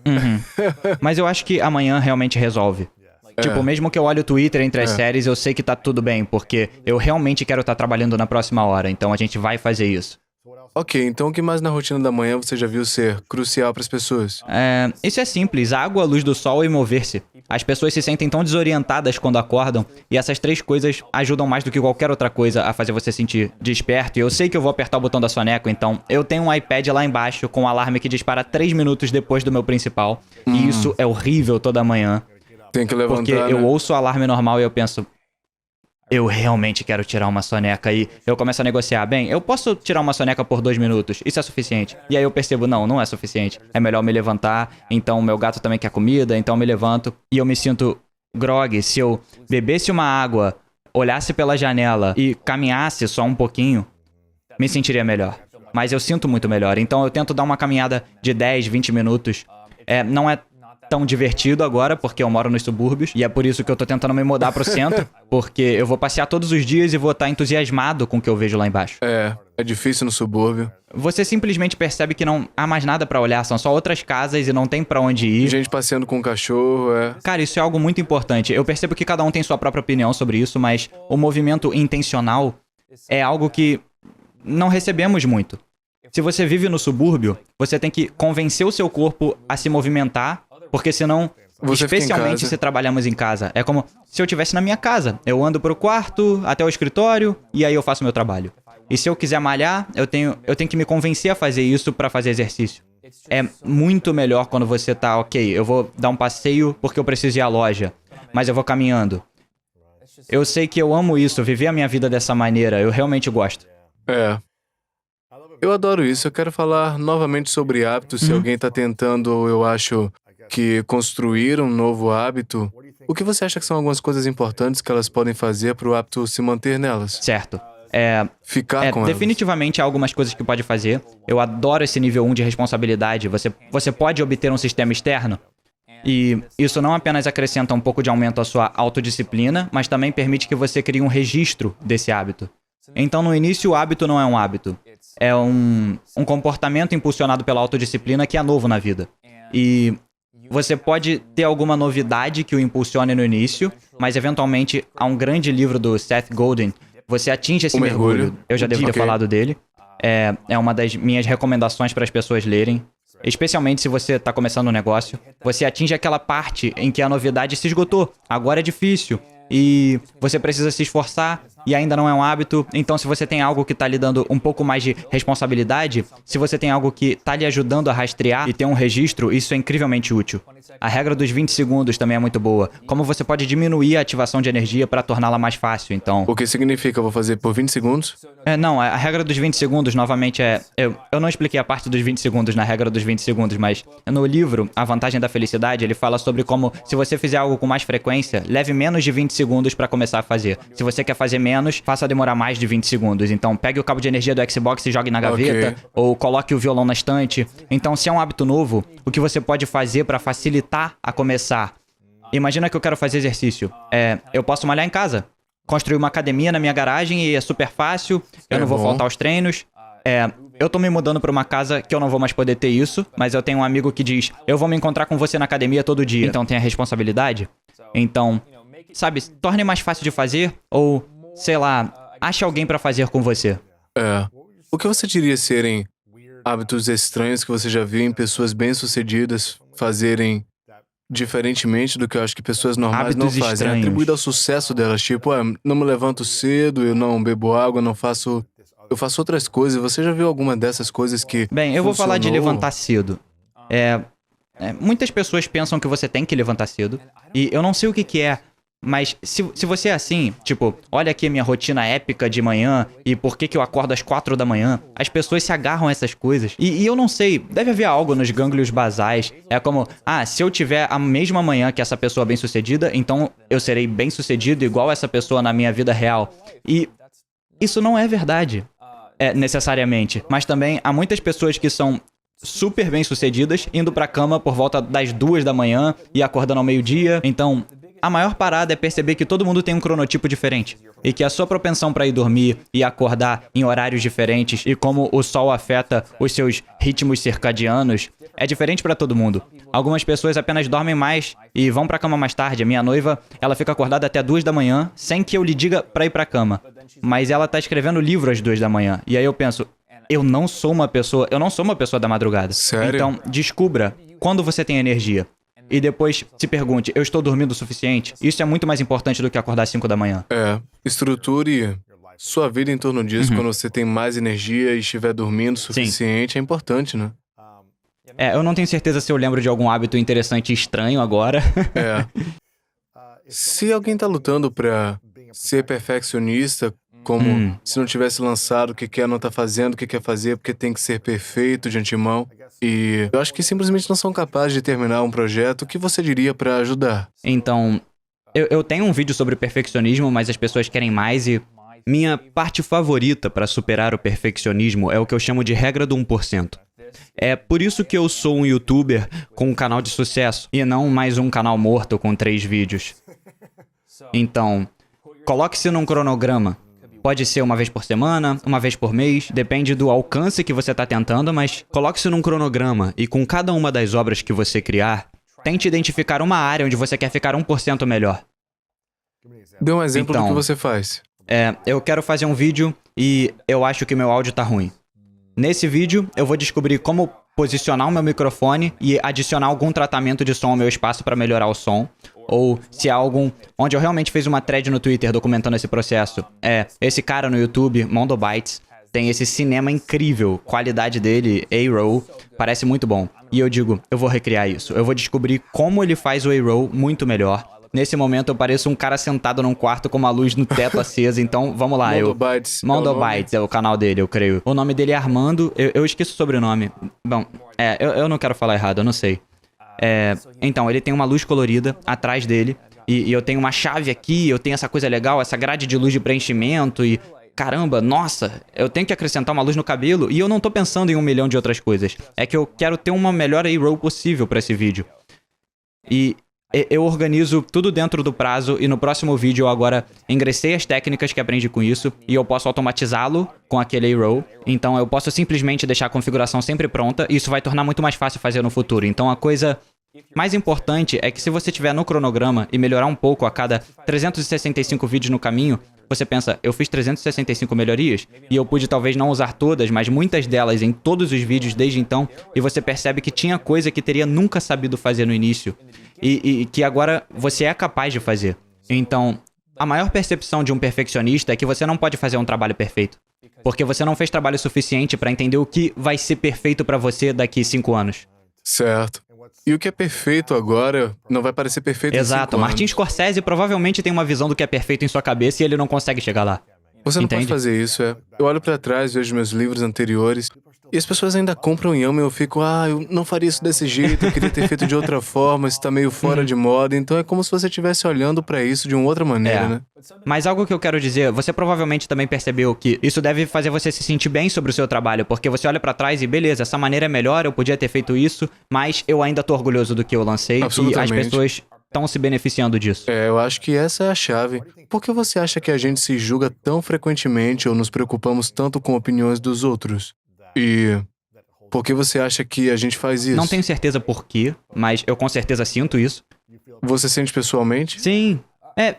Mas eu acho que amanhã realmente resolve. Tipo, mesmo que eu olhe o Twitter entre as séries, eu sei que tá tudo bem, porque eu realmente quero estar trabalhando na próxima hora, então a gente vai fazer isso. Ok, então o que mais na rotina da manhã você já viu ser crucial pras pessoas? Isso é simples, água, luz do sol e mover-se. As pessoas se sentem tão desorientadas quando acordam, e essas 3 coisas ajudam mais do que qualquer outra coisa a fazer você sentir desperto. E eu sei que eu vou apertar o botão da soneca, então eu tenho um iPad lá embaixo com um alarme que dispara 3 minutos depois do meu principal. E isso é horrível toda manhã, Tem que levantar, porque né? eu ouço o alarme normal e eu penso... Eu realmente quero tirar uma soneca e eu começo a negociar. Bem, eu posso tirar uma soneca por 2 minutos, isso é suficiente. E aí eu percebo, não é suficiente. É melhor me levantar, então o meu gato também quer comida, então eu me levanto. E eu me sinto grog. Se eu bebesse uma água, olhasse pela janela e caminhasse só um pouquinho, me sentiria melhor. Mas eu sinto muito melhor, então eu tento dar uma caminhada de 10, 20 minutos. Não é tão divertido agora, porque eu moro nos subúrbios, e é por isso que eu tô tentando me mudar pro centro, porque eu vou passear todos os dias e vou estar entusiasmado com o que eu vejo lá embaixo. É difícil no subúrbio. Você simplesmente percebe que não há mais nada pra olhar, são só outras casas e não tem pra onde ir. Gente passeando com o cachorro, Cara, isso é algo muito importante. Eu percebo que cada um tem sua própria opinião sobre isso, mas o movimento intencional é algo que não recebemos muito. Se você vive no subúrbio, você tem que convencer o seu corpo a se movimentar, porque senão, Você fica em especialmente casa. se trabalhamos em casa, é como se eu estivesse na minha casa. Eu ando pro quarto, até o escritório, e aí eu faço meu trabalho. E se eu quiser malhar, eu tenho que me convencer a fazer isso pra fazer exercício. É muito melhor quando você tá, ok, eu vou dar um passeio porque eu preciso ir à loja, mas eu vou caminhando. Eu sei que eu amo isso, viver a minha vida dessa maneira, eu realmente gosto. Eu adoro isso. Eu quero falar novamente sobre hábitos. Se alguém tá tentando, eu acho, que construir um novo hábito, o que você acha que são algumas coisas importantes que elas podem fazer pro hábito se manter nelas? Certo. Ficar com elas. Definitivamente há algumas coisas que pode fazer. Eu adoro esse nível 1 de responsabilidade. Você pode obter um sistema externo. E isso não apenas acrescenta um pouco de aumento à sua autodisciplina, mas também permite que você crie um registro desse hábito. Então, no início, o hábito não é um hábito. É um comportamento impulsionado pela autodisciplina que é novo na vida. E você pode ter alguma novidade que o impulsione no início, mas eventualmente há um grande livro do Seth Godin. Você atinge esse O mergulho. mergulho. Eu já devo ter Ok. falado dele. É uma das minhas recomendações para as pessoas lerem. Especialmente se você está começando um negócio. Você atinge aquela parte em que a novidade se esgotou. Agora é difícil. E você precisa se esforçar e ainda não é um hábito. Então, se você tem algo que tá lhe dando um pouco mais de responsabilidade, se você tem algo que tá lhe ajudando a rastrear e ter um registro, isso é incrivelmente útil. A regra dos 20 segundos também é muito boa. Como você pode diminuir a ativação de energia para torná-la mais fácil, então... O que significa eu vou fazer por 20 segundos? Não, a regra dos 20 segundos, novamente, eu não expliquei a parte dos 20 segundos na regra dos 20 segundos, mas no livro, A Vantagem da Felicidade, ele fala sobre como, se você fizer algo com mais frequência, leve menos de 20 segundos para começar a fazer. Se você quer fazer menos, faça demorar mais de 20 segundos. Então, pegue o cabo de energia do Xbox e jogue na gaveta, ou coloque o violão na estante. Então, se é um hábito novo, o que você pode fazer para facilitar a começar? Imagina que eu quero fazer exercício. Eu posso malhar em casa. Construir uma academia na minha garagem e é super fácil, eu não vou faltar aos treinos. Eu tô me mudando pra uma casa que eu não vou mais poder ter isso, mas eu tenho um amigo que diz, eu vou me encontrar com você na academia todo dia. Então tem a responsabilidade. Então, sabe, torne mais fácil de fazer ou, sei lá, ache alguém pra fazer com você. O que você diria serem hábitos estranhos que você já viu em pessoas bem-sucedidas fazerem diferentemente do que eu acho que pessoas normais Hábitos não fazem, estranhos. atribuído ao sucesso delas, tipo, não me levanto cedo, eu não bebo água, eu faço outras coisas. Você já viu alguma dessas coisas que Bem, eu vou falar de funcionou? levantar cedo. Muitas pessoas pensam que você tem que levantar cedo, e eu não sei o que que é, mas se você é assim, tipo, olha aqui a minha rotina épica de manhã e por que eu acordo às 4 da manhã, as pessoas se agarram a essas coisas. E eu não sei, deve haver algo nos gânglios basais. É como, se eu tiver a mesma manhã que essa pessoa bem-sucedida, então eu serei bem-sucedido igual essa pessoa na minha vida real. E isso não é verdade, necessariamente. Mas também há muitas pessoas que são super bem-sucedidas indo pra cama por volta das 2 da manhã e acordando ao meio-dia. Então, a maior parada é perceber que todo mundo tem um cronotipo diferente e que a sua propensão para ir dormir e acordar em horários diferentes e como o sol afeta os seus ritmos circadianos é diferente para todo mundo. Algumas pessoas apenas dormem mais e vão pra cama mais tarde. A minha noiva, ela fica acordada até 2 da manhã sem que eu lhe diga pra ir pra cama. Mas ela tá escrevendo livro às 2 da manhã. E aí eu penso, eu não sou uma pessoa da madrugada. Sério? Então, descubra quando você tem energia. E depois se pergunte, eu estou dormindo o suficiente? Isso é muito mais importante do que acordar às 5 da manhã. Estruture sua vida em torno disso. Quando você tem mais energia e estiver dormindo o suficiente, é importante, né? Eu não tenho certeza se eu lembro de algum hábito interessante e estranho agora. Se alguém tá lutando pra ser perfeccionista, como se não tivesse lançado o que quer, não tá fazendo o que quer fazer porque tem que ser perfeito de antemão, e eu acho que simplesmente não são capazes de terminar um projeto, o que você diria pra ajudar? Então, eu tenho um vídeo sobre perfeccionismo, mas as pessoas querem mais e... Minha parte favorita para superar o perfeccionismo é o que eu chamo de regra do 1%. É por isso que eu sou um youtuber com um canal de sucesso e não mais um canal morto com 3 vídeos. Então, coloque-se num cronograma. Pode ser uma vez por semana, uma vez por mês, depende do alcance que você está tentando, mas coloque-se num cronograma e com cada uma das obras que você criar, tente identificar uma área onde você quer ficar 1% melhor. Dê um exemplo do Então, que você faz. Eu quero fazer um vídeo e eu acho que meu áudio tá ruim. Nesse vídeo, eu vou descobrir como posicionar o meu microfone e adicionar algum tratamento de som ao meu espaço para melhorar o som. Ou se há algum... Onde eu realmente fiz uma thread no Twitter documentando esse processo. Esse cara no YouTube, Mondobytes, tem esse cinema incrível. Qualidade dele, A-Roll, parece muito bom. E eu digo, eu vou recriar isso. Eu vou descobrir como ele faz o A-Roll muito melhor. Nesse momento eu pareço um cara sentado num quarto com uma luz no teto acesa, então vamos lá. Mondobytes. Mondobytes é o canal dele, eu creio. O nome dele é Armando, eu esqueço o sobrenome. Bom, eu não quero falar errado, eu não sei. Então, ele tem uma luz colorida atrás dele, e eu tenho uma chave aqui, eu tenho essa coisa legal, essa grade de luz de preenchimento, e caramba, nossa, eu tenho que acrescentar uma luz no cabelo, e eu não tô pensando em 1 milhão de outras coisas. É que eu quero ter uma melhor A-Roll possível pra esse vídeo. E eu organizo tudo dentro do prazo e no próximo vídeo eu agora ingressei as técnicas que aprendi com isso e eu posso automatizá-lo com aquele A-Roll. Então eu posso simplesmente deixar a configuração sempre pronta e isso vai tornar muito mais fácil fazer no futuro. Então a coisa mais importante é que se você tiver no cronograma e melhorar um pouco a cada 365 vídeos no caminho, você pensa, eu fiz 365 melhorias e eu pude talvez não usar todas, mas muitas delas em todos os vídeos desde então, e você percebe que tinha coisa que teria nunca sabido fazer no início e que agora você é capaz de fazer. Então, a maior percepção de um perfeccionista é que você não pode fazer um trabalho perfeito. Porque você não fez trabalho suficiente pra entender o que vai ser perfeito pra você daqui 5 anos. Certo. E o que é perfeito agora não vai parecer perfeito Exato. em 5 Martin anos. Scorsese provavelmente tem uma visão do que é perfeito em sua cabeça e ele não consegue chegar lá. Você não Entende? pode fazer isso, é. Eu olho pra trás, vejo meus livros anteriores, e as pessoas ainda compram e amam, e eu fico, eu não faria isso desse jeito, eu queria ter feito de outra forma, isso tá meio fora de moda, então é como se você estivesse olhando pra isso de uma outra maneira, né? Mas algo que eu quero dizer, você provavelmente também percebeu que isso deve fazer você se sentir bem sobre o seu trabalho, porque você olha pra trás e beleza, essa maneira é melhor, eu podia ter feito isso, mas eu ainda tô orgulhoso do que eu lancei e as Absolutamente. pessoas estão se beneficiando disso. Eu acho que essa é a chave. Por que você acha que a gente se julga tão frequentemente ou nos preocupamos tanto com opiniões dos outros? E por que você acha que a gente faz isso? Não tenho certeza por quê, mas eu com certeza sinto isso. Você sente pessoalmente? Sim.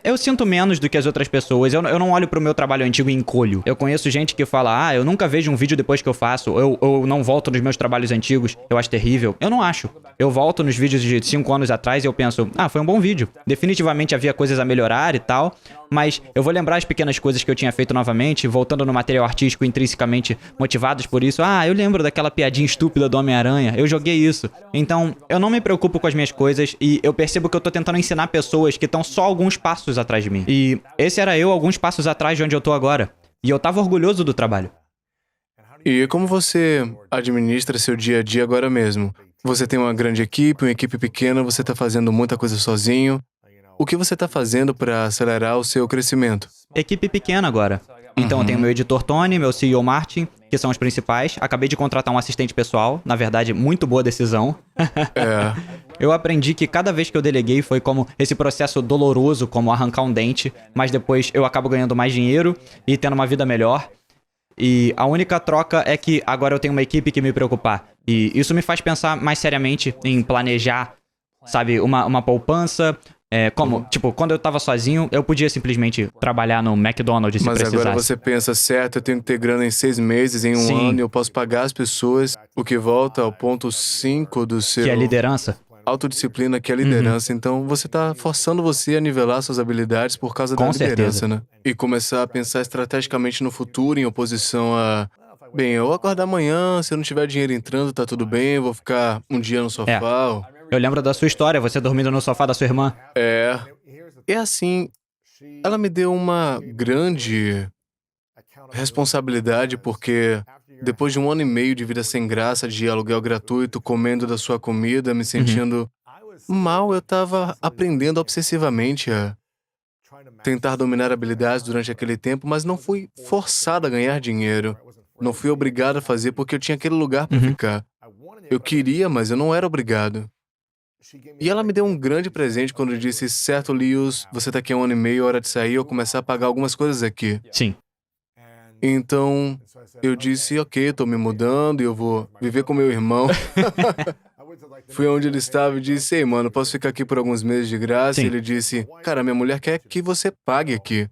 Eu sinto menos do que as outras pessoas. Eu não olho pro meu trabalho antigo e encolho. Eu conheço gente que fala, eu nunca vejo um vídeo depois que eu faço. Eu não volto nos meus trabalhos antigos. Eu acho terrível. Eu não acho. Eu volto nos vídeos de 5 anos atrás e eu penso, foi um bom vídeo. Definitivamente havia coisas a melhorar e tal. Mas eu vou lembrar as pequenas coisas que eu tinha feito novamente, voltando no material artístico intrinsecamente motivados por isso. Eu lembro daquela piadinha estúpida do Homem-Aranha. Eu joguei isso. Então, eu não me preocupo com as minhas coisas e eu percebo que eu tô tentando ensinar pessoas que estão só alguns passos atrás de mim. E esse era eu alguns passos atrás de onde eu tô agora. E eu tava orgulhoso do trabalho. E como você administra seu dia a dia agora mesmo? Você tem uma grande equipe, uma equipe pequena, você tá fazendo muita coisa sozinho. O que você tá fazendo para acelerar o seu crescimento? Equipe pequena agora. Então eu tenho meu editor Tony, meu CEO Martin, que são os principais. Acabei de contratar um assistente pessoal. Na verdade, muito boa decisão. Eu aprendi que cada vez que eu deleguei foi como esse processo doloroso, como arrancar um dente, mas depois eu acabo ganhando mais dinheiro e tendo uma vida melhor. E a única troca é que agora eu tenho uma equipe que me preocupar. E isso me faz pensar mais seriamente em planejar, sabe, uma poupança. Tipo, quando eu tava sozinho, eu podia simplesmente trabalhar no McDonald's se Mas precisasse. agora você pensa, certo, eu tenho que ter grana em 6 meses, em um Sim. ano, e eu posso pagar as pessoas, o que volta ao ponto 5 do seu... Que é liderança. Autodisciplina, que é liderança. Então, você tá forçando você a nivelar suas habilidades por causa da Com liderança, certeza. né? E começar a pensar estrategicamente no futuro em oposição a... Bem, eu vou acordar amanhã, se eu não tiver dinheiro entrando, tá tudo bem, eu vou ficar um dia no sofá. Eu lembro da sua história, você dormindo no sofá da sua irmã. É assim, ela me deu uma grande responsabilidade porque depois de 1 ano e meio de vida sem graça, de aluguel gratuito, comendo da sua comida, me sentindo mal, eu tava aprendendo obsessivamente a tentar dominar habilidades durante aquele tempo, mas não fui forçado a ganhar dinheiro. Não fui obrigado a fazer porque eu tinha aquele lugar para ficar. Eu queria, mas eu não era obrigado. E ela me deu um grande presente quando disse, certo, Lewis, você tá aqui há 1 ano e meio, hora de sair, eu começar a pagar algumas coisas aqui. Sim. Então, eu disse, ok, tô me mudando e eu vou viver com meu irmão. Fui onde ele estava e disse, ei, mano, posso ficar aqui por alguns meses de graça? Sim. E ele disse, cara, minha mulher quer que você pague aqui.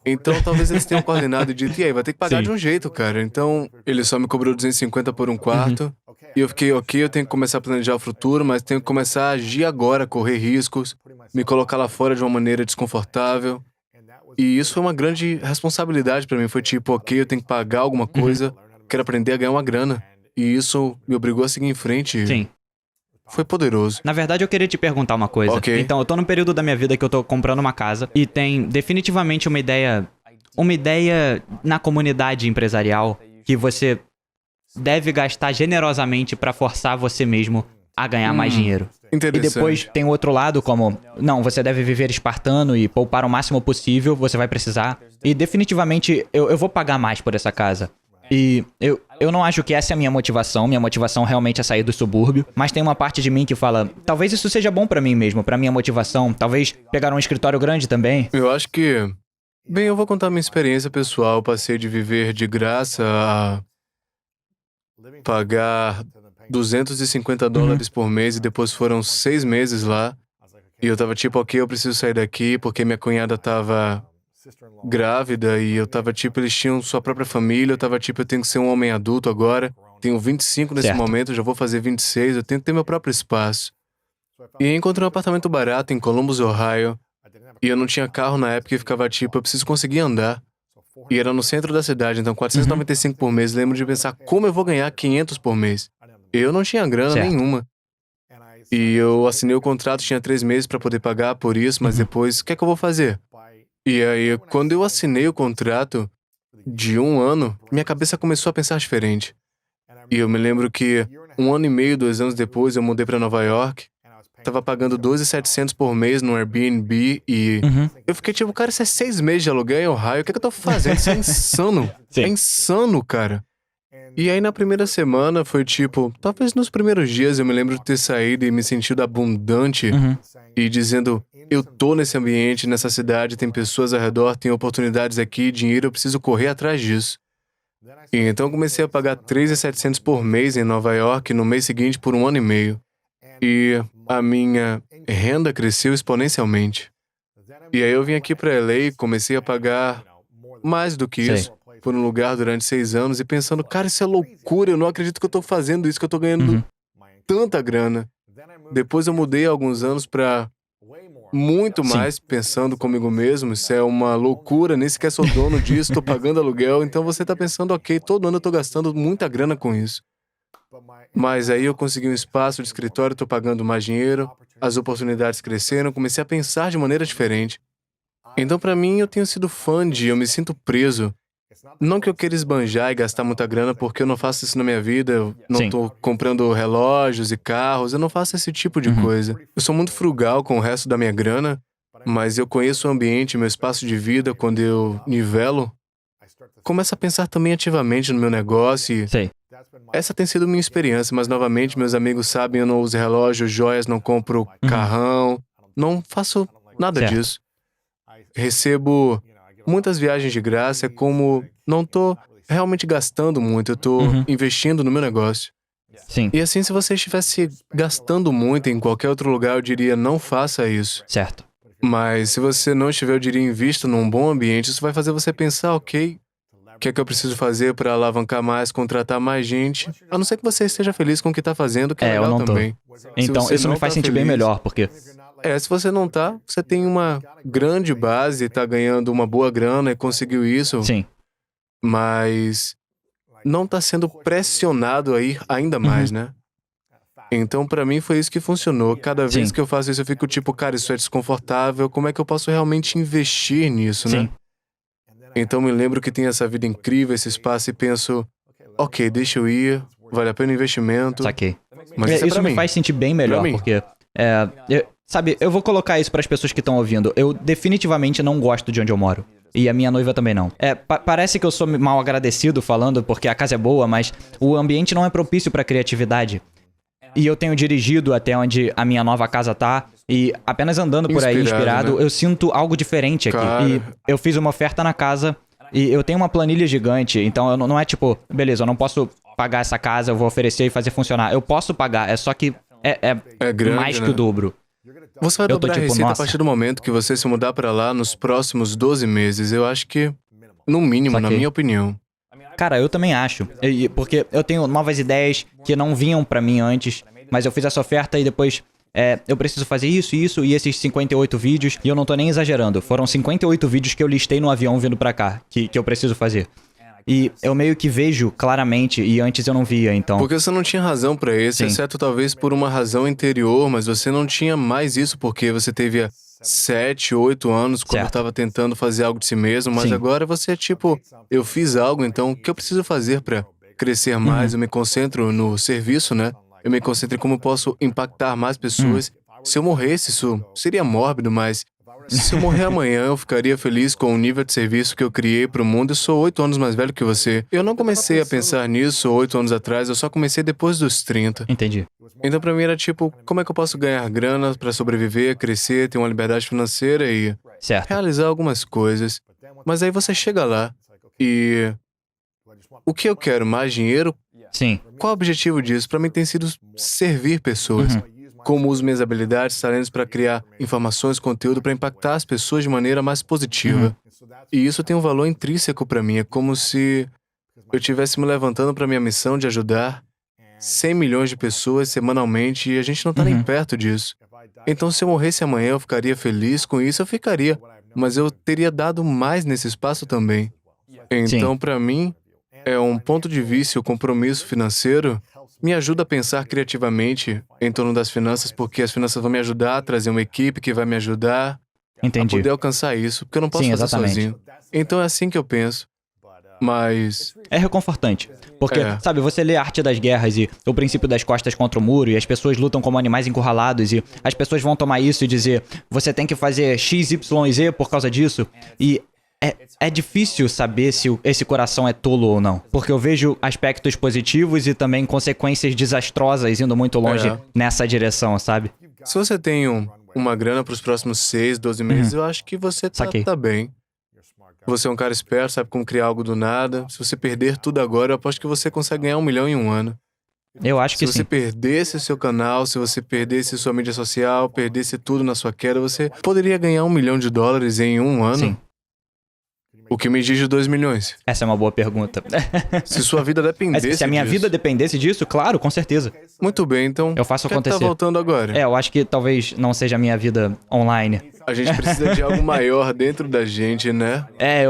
Então, talvez eles tenham coordenado e dito, e aí, vai ter que pagar Sim. de um jeito, cara. Então, ele só me cobrou 250 por um quarto. E eu fiquei, ok, eu tenho que começar a planejar o futuro, mas tenho que começar a agir agora, correr riscos, me colocar lá fora de uma maneira desconfortável. E isso foi uma grande responsabilidade pra mim. Foi tipo, ok, eu tenho que pagar alguma coisa, quero aprender a ganhar uma grana. E isso me obrigou a seguir em frente. Sim. Foi poderoso. Na verdade, eu queria te perguntar uma coisa. Ok. Então, eu tô num período da minha vida que eu tô comprando uma casa e tem definitivamente uma ideia na comunidade empresarial que você deve gastar generosamente pra forçar você mesmo a ganhar mais dinheiro. E Interessante. depois tem o outro lado como, não, você deve viver espartano e poupar o máximo possível, você vai precisar. E definitivamente eu vou pagar mais por essa casa. E eu não acho que essa é a minha motivação realmente é sair do subúrbio, mas tem uma parte de mim que fala, talvez isso seja bom pra mim mesmo, pra minha motivação, talvez pegar um escritório grande também. Eu acho que... Bem, eu vou contar minha experiência pessoal. Eu passei de viver de graça a pagar $250 por mês e depois foram 6 meses lá. E eu tava tipo, ok, eu preciso sair daqui porque minha cunhada tava grávida e eu tava tipo, eles tinham sua própria família, eu tava tipo, eu tenho que ser um homem adulto agora. Tenho 25 nesse Certo. momento, já vou fazer 26, eu tenho que ter meu próprio espaço. E encontrei um apartamento barato em Columbus, Ohio. E eu não tinha carro na época e ficava tipo, eu preciso conseguir andar. E era no centro da cidade, então 495 por mês. Lembro de pensar, como eu vou ganhar 500 por mês? Eu não tinha grana Certo. nenhuma. E eu assinei o contrato, tinha 3 meses para poder pagar por isso, mas depois, o que é que eu vou fazer? E aí, quando eu assinei o contrato de 1 ano, minha cabeça começou a pensar diferente. E eu me lembro que 1 ano e meio, 2 anos depois, eu mudei para Nova York. Tava pagando 12.700 por mês no Airbnb e eu fiquei tipo, cara, isso é 6 meses de aluguel em Ohio, o que é que eu tô fazendo? Isso é insano. Sim. É insano, cara. E aí na primeira semana foi tipo, talvez nos primeiros dias eu me lembro de ter saído e me sentido abundante e dizendo, eu tô nesse ambiente, nessa cidade, tem pessoas ao redor, tem oportunidades aqui, dinheiro, eu preciso correr atrás disso. E então eu comecei a pagar 3.700 por mês em Nova York no mês seguinte por 1 ano e meio. E a minha renda cresceu exponencialmente. E aí eu vim aqui para LA e comecei a pagar mais do que isso por um lugar durante 6 anos e pensando, cara, isso é loucura, eu não acredito que eu tô fazendo isso, que eu tô ganhando tanta grana. Depois eu mudei há alguns anos para muito mais, pensando comigo mesmo, isso é uma loucura, nem sequer sou dono disso, tô pagando aluguel, então você tá pensando, ok, todo ano eu tô gastando muita grana com isso. Mas aí eu consegui um espaço de escritório, tô pagando mais dinheiro, as oportunidades cresceram, comecei a pensar de maneira diferente. Então para mim eu tenho sido fã de, eu me sinto preso. Não que eu queira esbanjar e gastar muita grana, porque eu não faço isso na minha vida, eu não tô comprando relógios e carros, eu não faço esse tipo de coisa. Eu sou muito frugal com o resto da minha grana, mas eu conheço o ambiente, meu espaço de vida, quando eu nivelo, começo a pensar também ativamente no meu negócio e Sei. essa tem sido minha experiência, mas novamente, meus amigos sabem, eu não uso relógio, joias, não compro carrão, não faço nada Certo. disso. Recebo muitas viagens de graça, é como não tô realmente gastando muito, eu tô investindo no meu negócio. Sim. E assim, se você estivesse gastando muito em qualquer outro lugar, eu diria, não faça isso. Certo. Mas se você não estiver, eu diria, invisto num bom ambiente, isso vai fazer você pensar, ok, o que é que eu preciso fazer para alavancar mais, contratar mais gente? A não ser que você esteja feliz com o que está fazendo, que é eu legal não tô. também. Então, você isso não me faz tá sentir bem feliz- melhor, porque... Se você não tá, você tem uma grande base, tá ganhando uma boa grana e conseguiu isso, Sim. mas não tá sendo pressionado a ir ainda mais, né? Então, pra mim, foi isso que funcionou. Cada vez Sim. que eu faço isso, eu fico tipo, cara, isso é desconfortável, como é que eu posso realmente investir nisso, né? Sim. Então me lembro que tem essa vida incrível, esse espaço, e penso, ok, deixa eu ir, vale a pena o investimento. Saquei. Mas isso é Isso pra me mim. faz sentir bem melhor, mim. porque... sabe, eu vou colocar isso pras pessoas que estão ouvindo. Eu definitivamente não gosto de onde eu moro. E a minha noiva também não. Parece que eu sou mal agradecido falando porque a casa é boa, mas o ambiente não é propício pra criatividade. E eu tenho dirigido até onde a minha nova casa tá, e apenas andando por aí inspirado, né? eu sinto algo diferente aqui. Cara. E eu fiz uma oferta na casa, e eu tenho uma planilha gigante, então eu não é tipo, beleza, eu não posso pagar essa casa, eu vou oferecer e fazer funcionar. Eu posso pagar, é só que É grande, mais que né? o dobro. Você vai Eu tô dobrar a tipo, receita a nossa. partir do momento que você se mudar pra lá nos próximos 12 meses. Eu acho que, no mínimo, na Saquei. minha opinião. Cara, eu também acho. Porque eu tenho novas ideias que não vinham pra mim antes, mas eu fiz essa oferta e depois eu preciso fazer isso e esses 58 vídeos, e eu não tô nem exagerando. Foram 58 vídeos que eu listei no avião vindo pra cá, que eu preciso fazer. E eu meio que vejo claramente, e antes eu não via, então... Porque você não tinha razão pra isso, Sim. exceto talvez por uma razão interior, mas você não tinha mais isso porque você teve 7, 8 anos quando Certo. estava tentando fazer algo de si mesmo, mas Sim. agora você é tipo, eu fiz algo, então o que eu preciso fazer pra crescer mais? Eu me concentro no serviço, né? Eu me concentro em como eu posso impactar mais pessoas. Se eu morresse, isso seria mórbido, mas se eu morrer amanhã, eu ficaria feliz com o nível de serviço que eu criei pro mundo. Eu sou 8 anos mais velho que você. Eu não comecei a pensar nisso 8 anos atrás, eu só comecei depois dos 30. Entendi. Então pra mim era tipo, como é que eu posso ganhar grana pra sobreviver, crescer, ter uma liberdade financeira e Certo. realizar algumas coisas. Mas aí você chega lá e o que eu quero? Mais dinheiro? Sim. Qual o objetivo disso? Pra mim tem sido servir pessoas. Como uso minhas habilidades, talentos para criar informações, conteúdo para impactar as pessoas de maneira mais positiva. E isso tem um valor intrínseco pra mim. É como se eu estivesse me levantando pra minha missão de ajudar 100 milhões de pessoas semanalmente e a gente não tá nem perto disso. Então, se eu morresse amanhã, eu ficaria feliz com isso, eu ficaria. Mas eu teria dado mais nesse espaço também. Então, para mim, é um ponto de vista, o compromisso financeiro me ajuda a pensar criativamente em torno das finanças, porque as finanças vão me ajudar a trazer uma equipe que vai me ajudar a Entendi. poder alcançar isso, porque eu não posso Sim, fazer exatamente. sozinho. Então, é assim que eu penso. Mas, É reconfortante. Porque, sabe, você lê a Arte das Guerras e o princípio das costas contra o muro e as pessoas lutam como animais encurralados e as pessoas vão tomar isso e dizer você tem que fazer X, Y e Z por causa disso. E é difícil saber se esse coração é tolo ou não. Porque eu vejo aspectos positivos e também consequências desastrosas indo muito longe nessa direção, sabe? se você tem uma grana para os próximos 6, 12 meses, eu acho que você Saquei. tá bem. Você é um cara esperto, sabe como criar algo do nada. Se você perder tudo agora, eu aposto que você consegue ganhar 1 milhão em um ano. Eu acho que Se você sim. perdesse o seu canal, se você perdesse sua mídia social, perdesse tudo na sua queda, você poderia ganhar $1 milhão em um ano? Sim. O que me diz de 2 milhões? Essa é uma boa pergunta. Se sua vida dependesse Se a minha disso. vida dependesse disso, claro, com certeza. Muito bem, então... Eu faço o que é que acontecer. tá voltando agora? Eu acho que talvez não seja a minha vida online. A gente precisa de algo maior dentro da gente, né?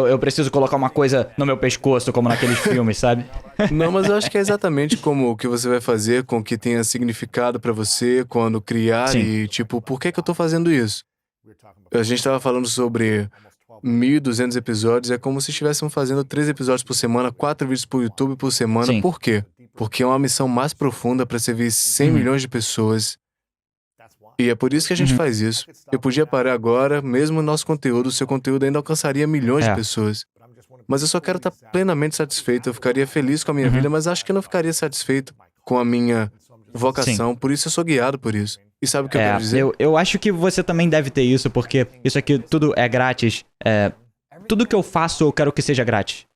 Eu preciso colocar uma coisa no meu pescoço, como naqueles filmes, sabe? Não, mas eu acho que é exatamente como o que você vai fazer com que tenha significado pra você quando criar Sim. e, tipo, por que eu tô fazendo isso? A gente tava falando sobre 1.200 episódios, é como se estivéssemos fazendo 3 episódios por semana, 4 vídeos pro YouTube por semana. Sim. Por quê? Porque é uma missão mais profunda pra servir 100 milhões de pessoas. E é por isso que a gente faz isso. Eu podia parar agora, mesmo o nosso conteúdo, o seu conteúdo ainda alcançaria milhões de pessoas. Mas eu só quero estar plenamente satisfeito. Eu ficaria feliz com a minha vida, mas acho que eu não ficaria satisfeito com a minha vocação. Por isso eu sou guiado por isso. E sabe o que eu quero dizer? Eu acho que você também deve ter isso, porque isso aqui tudo é grátis. Tudo que eu faço, eu quero que seja grátis.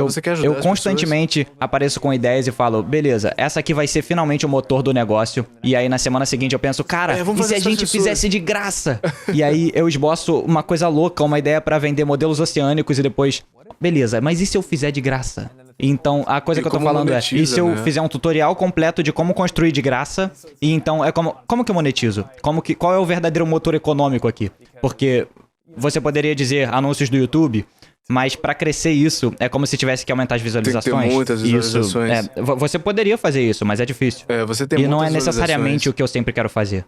Você quer ajudar Eu as constantemente apareço com ideias e falo, beleza, essa aqui vai ser finalmente o motor do negócio. E aí na semana seguinte eu penso, cara, vamos e se fazer a essas gente pessoas? fizesse de graça? E aí eu esboço uma coisa louca, uma ideia pra vender modelos oceânicos e depois, beleza, mas e se eu fizer de graça? Então, a coisa E que eu tô como falando monetiza, e se eu né? fizer um tutorial completo de como construir de graça? E então, como que eu monetizo? Qual é o verdadeiro motor econômico aqui? Porque você poderia dizer anúncios do YouTube, mas pra crescer isso, é como se tivesse que aumentar as visualizações. muitas visualizações. Você poderia fazer isso, mas é difícil. Você tem E não é muitas necessariamente visualizações. o que eu sempre quero fazer.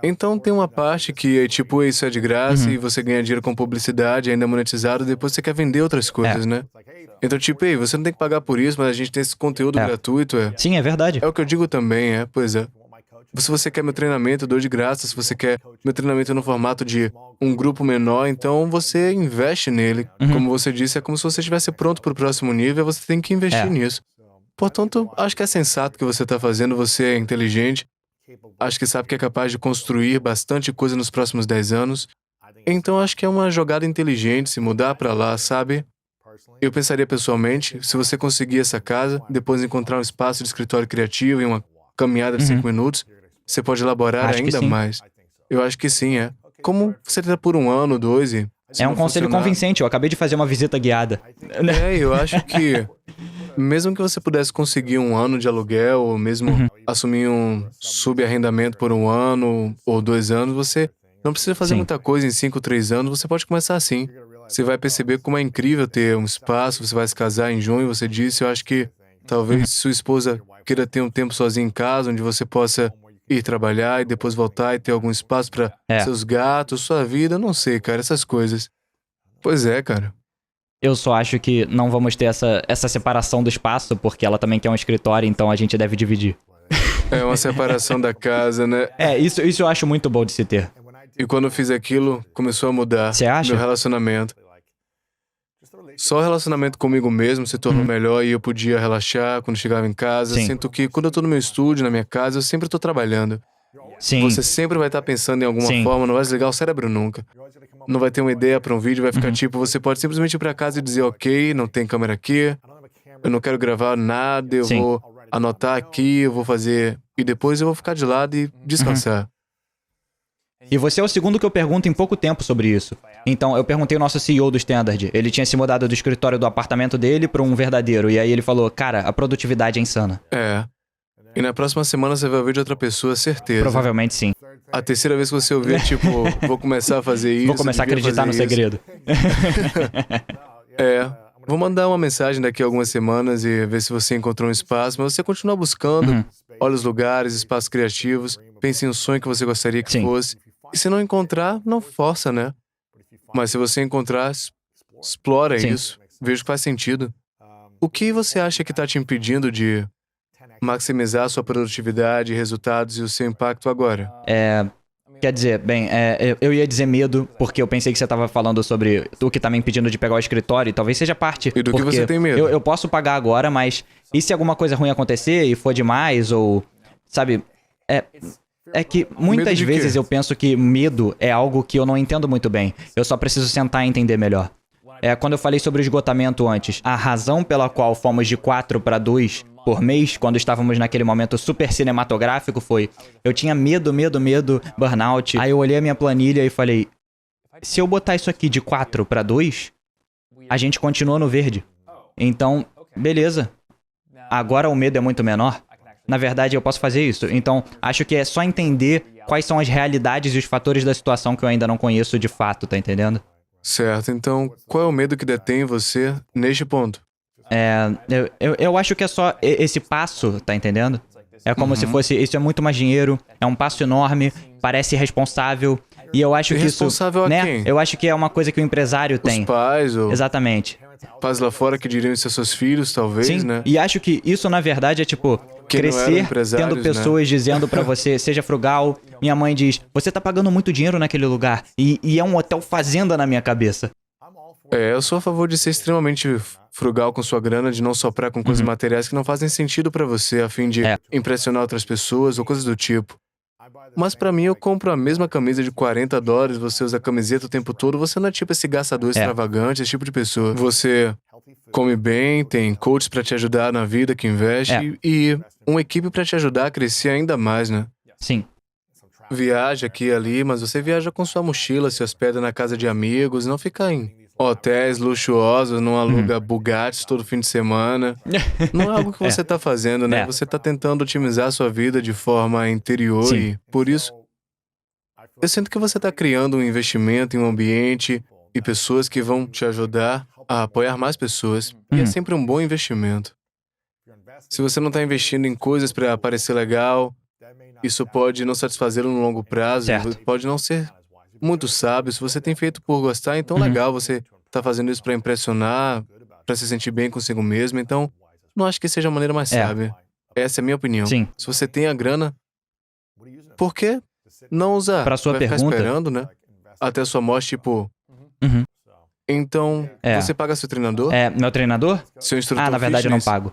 Então tem uma parte que é tipo, isso é de graça e você ganha dinheiro com publicidade, ainda é monetizado, depois você quer vender outras coisas, né? Então tipo, ei, você não tem que pagar por isso, mas a gente tem esse conteúdo gratuito, Sim, é verdade. É o que eu digo também, pois é. Se você quer meu treinamento, eu dou de graça. Se você quer meu treinamento no formato de um grupo menor, então você investe nele. Como você disse, é como se você estivesse pronto para o próximo nível, você tem que investir nisso. Portanto, acho que é sensato o que você está fazendo, você é inteligente, acho que sabe que é capaz de construir bastante coisa nos próximos 10 anos. Então acho que é uma jogada inteligente se mudar para lá, sabe? Eu pensaria pessoalmente, se você conseguir essa casa, depois encontrar um espaço de escritório criativo e uma caminhada de 5 minutos, você pode elaborar Acho que ainda sim. mais. Eu acho que sim, Como você tá por 1 ano, 2 e... se É um não conselho funcionar- convincente. Eu acabei de fazer uma visita guiada. Eu acho que mesmo que você pudesse conseguir 1 ano de aluguel, ou mesmo assumir um subarrendamento por 1 ano ou 2 anos, você não precisa fazer Sim. muita coisa em 5, 3 anos, você pode começar assim. Você vai perceber como é incrível ter um espaço, você vai se casar em junho, você disse, eu acho que talvez sua esposa queira ter um tempo sozinha em casa, onde você possa ir trabalhar e depois voltar e ter algum espaço para seus gatos, sua vida, não sei, cara, essas coisas. Pois é, cara. Eu só acho que não vamos ter essa separação do espaço, porque ela também quer um escritório, então a gente deve dividir. É uma separação da casa, né? Isso eu acho muito bom de se ter. E quando eu fiz aquilo, começou a mudar Você acha? meu relacionamento. Só o relacionamento comigo mesmo se tornou melhor e eu podia relaxar quando chegava em casa. Sim. Sinto que quando eu tô no meu estúdio, na minha casa, eu sempre tô trabalhando. Sim. Você sempre vai estar pensando em alguma Sim. forma, não vai desligar o cérebro nunca. Não vai ter uma ideia pra um vídeo, vai ficar tipo, você pode simplesmente ir pra casa e dizer, ok, não tem câmera aqui, eu não quero gravar nada, eu Sim. vou anotar aqui, eu vou fazer... E depois eu vou ficar de lado e descansar. E você é o segundo que eu pergunto em pouco tempo sobre isso. Então, eu perguntei ao nosso CEO do Standard. Ele tinha se mudado do escritório do apartamento dele para um verdadeiro. E aí ele falou, cara, a produtividade é insana. E na próxima semana você vai ouvir de outra pessoa, certeza. Provavelmente sim. A terceira vez que você ouvir, tipo, vou começar a fazer isso. Vou começar a devia acreditar no fazer isso. segredo. Vou mandar uma mensagem daqui a algumas semanas e ver se você encontrou um espaço, mas você continua buscando, olha os lugares, espaços criativos, pense em um sonho que você gostaria que Sim. fosse. E se não encontrar, não força, né? Mas se você encontrar, explora Sim. isso. Veja que faz sentido. O que você acha que está te impedindo de maximizar a sua produtividade, resultados e o seu impacto agora? Quer dizer, bem, eu ia dizer medo, porque eu pensei que você estava falando sobre o que tá me impedindo de pegar o escritório, e talvez seja parte. E do que porque você tem medo? Eu posso pagar agora, mas e se alguma coisa ruim acontecer e for demais, ou, sabe, é que muitas Medo de vezes quê? eu penso que medo é algo que eu não entendo muito bem. Eu só preciso sentar e entender melhor. Quando eu falei sobre o esgotamento antes, a razão pela qual fomos de 4 para 2 por mês, quando estávamos naquele momento super cinematográfico, foi... Eu tinha medo, burnout. Aí eu olhei a minha planilha e falei... Se eu botar isso aqui de 4 para 2, a gente continua no verde. Então, beleza. Agora o medo é muito menor. Na verdade, eu posso fazer isso. Então, acho que é só entender quais são as realidades e os fatores da situação que eu ainda não conheço de fato, tá entendendo? Certo, então, qual é o medo que detém você neste ponto? Eu acho que é só esse passo, tá entendendo? É como se fosse, isso é muito mais dinheiro, é um passo enorme, parece irresponsável, e eu acho que isso, Irresponsável a né? quem? Eu acho que é uma coisa que o empresário Os tem. pais ou Exatamente. pais lá fora que diriam isso a seus filhos, talvez, Sim, né? e acho que isso, na verdade, é tipo, Que não eram crescer empresários, tendo pessoas dizendo pra você, seja frugal. Minha mãe diz, você tá pagando muito dinheiro naquele lugar, e é um hotel fazenda na minha cabeça. Eu sou a favor de ser extremamente frugal com sua grana, de não soprar com coisas materiais que não fazem sentido pra você, a fim de impressionar outras pessoas ou coisas do tipo. Mas pra mim, eu compro a mesma camisa de $40, você usa a camiseta o tempo todo, você não é tipo esse gastador extravagante, esse tipo de pessoa. Você come bem, tem coaches pra te ajudar na vida que investe e uma equipe pra te ajudar a crescer ainda mais, né? Sim. Viaja aqui e ali, mas você viaja com sua mochila, se hospeda na casa de amigos, não fica em hotéis luxuosos, não aluga Bugattis todo fim de semana. Não é algo que você tá fazendo, né? Você tá tentando otimizar a sua vida de forma interior Sim. e, por isso, eu sinto que você tá criando um investimento em um ambiente e pessoas que vão te ajudar a apoiar mais pessoas. E é sempre um bom investimento. Se você não tá investindo em coisas pra parecer legal, isso pode não satisfazê-lo no longo prazo, Certo. pode não ser muito sábio. Se você tem feito por gostar, então legal, você tá fazendo isso pra impressionar, pra se sentir bem consigo mesmo, então não acho que seja a maneira mais sábia. Essa é a minha opinião. Sim. Se você tem a grana, por que não usar? Pra sua Vai ficar pergunta- esperando, né? Até a sua morte, tipo... Uhum. Então, você paga seu treinador? Meu treinador? Seu instrutor Na verdade eu não fitness? pago.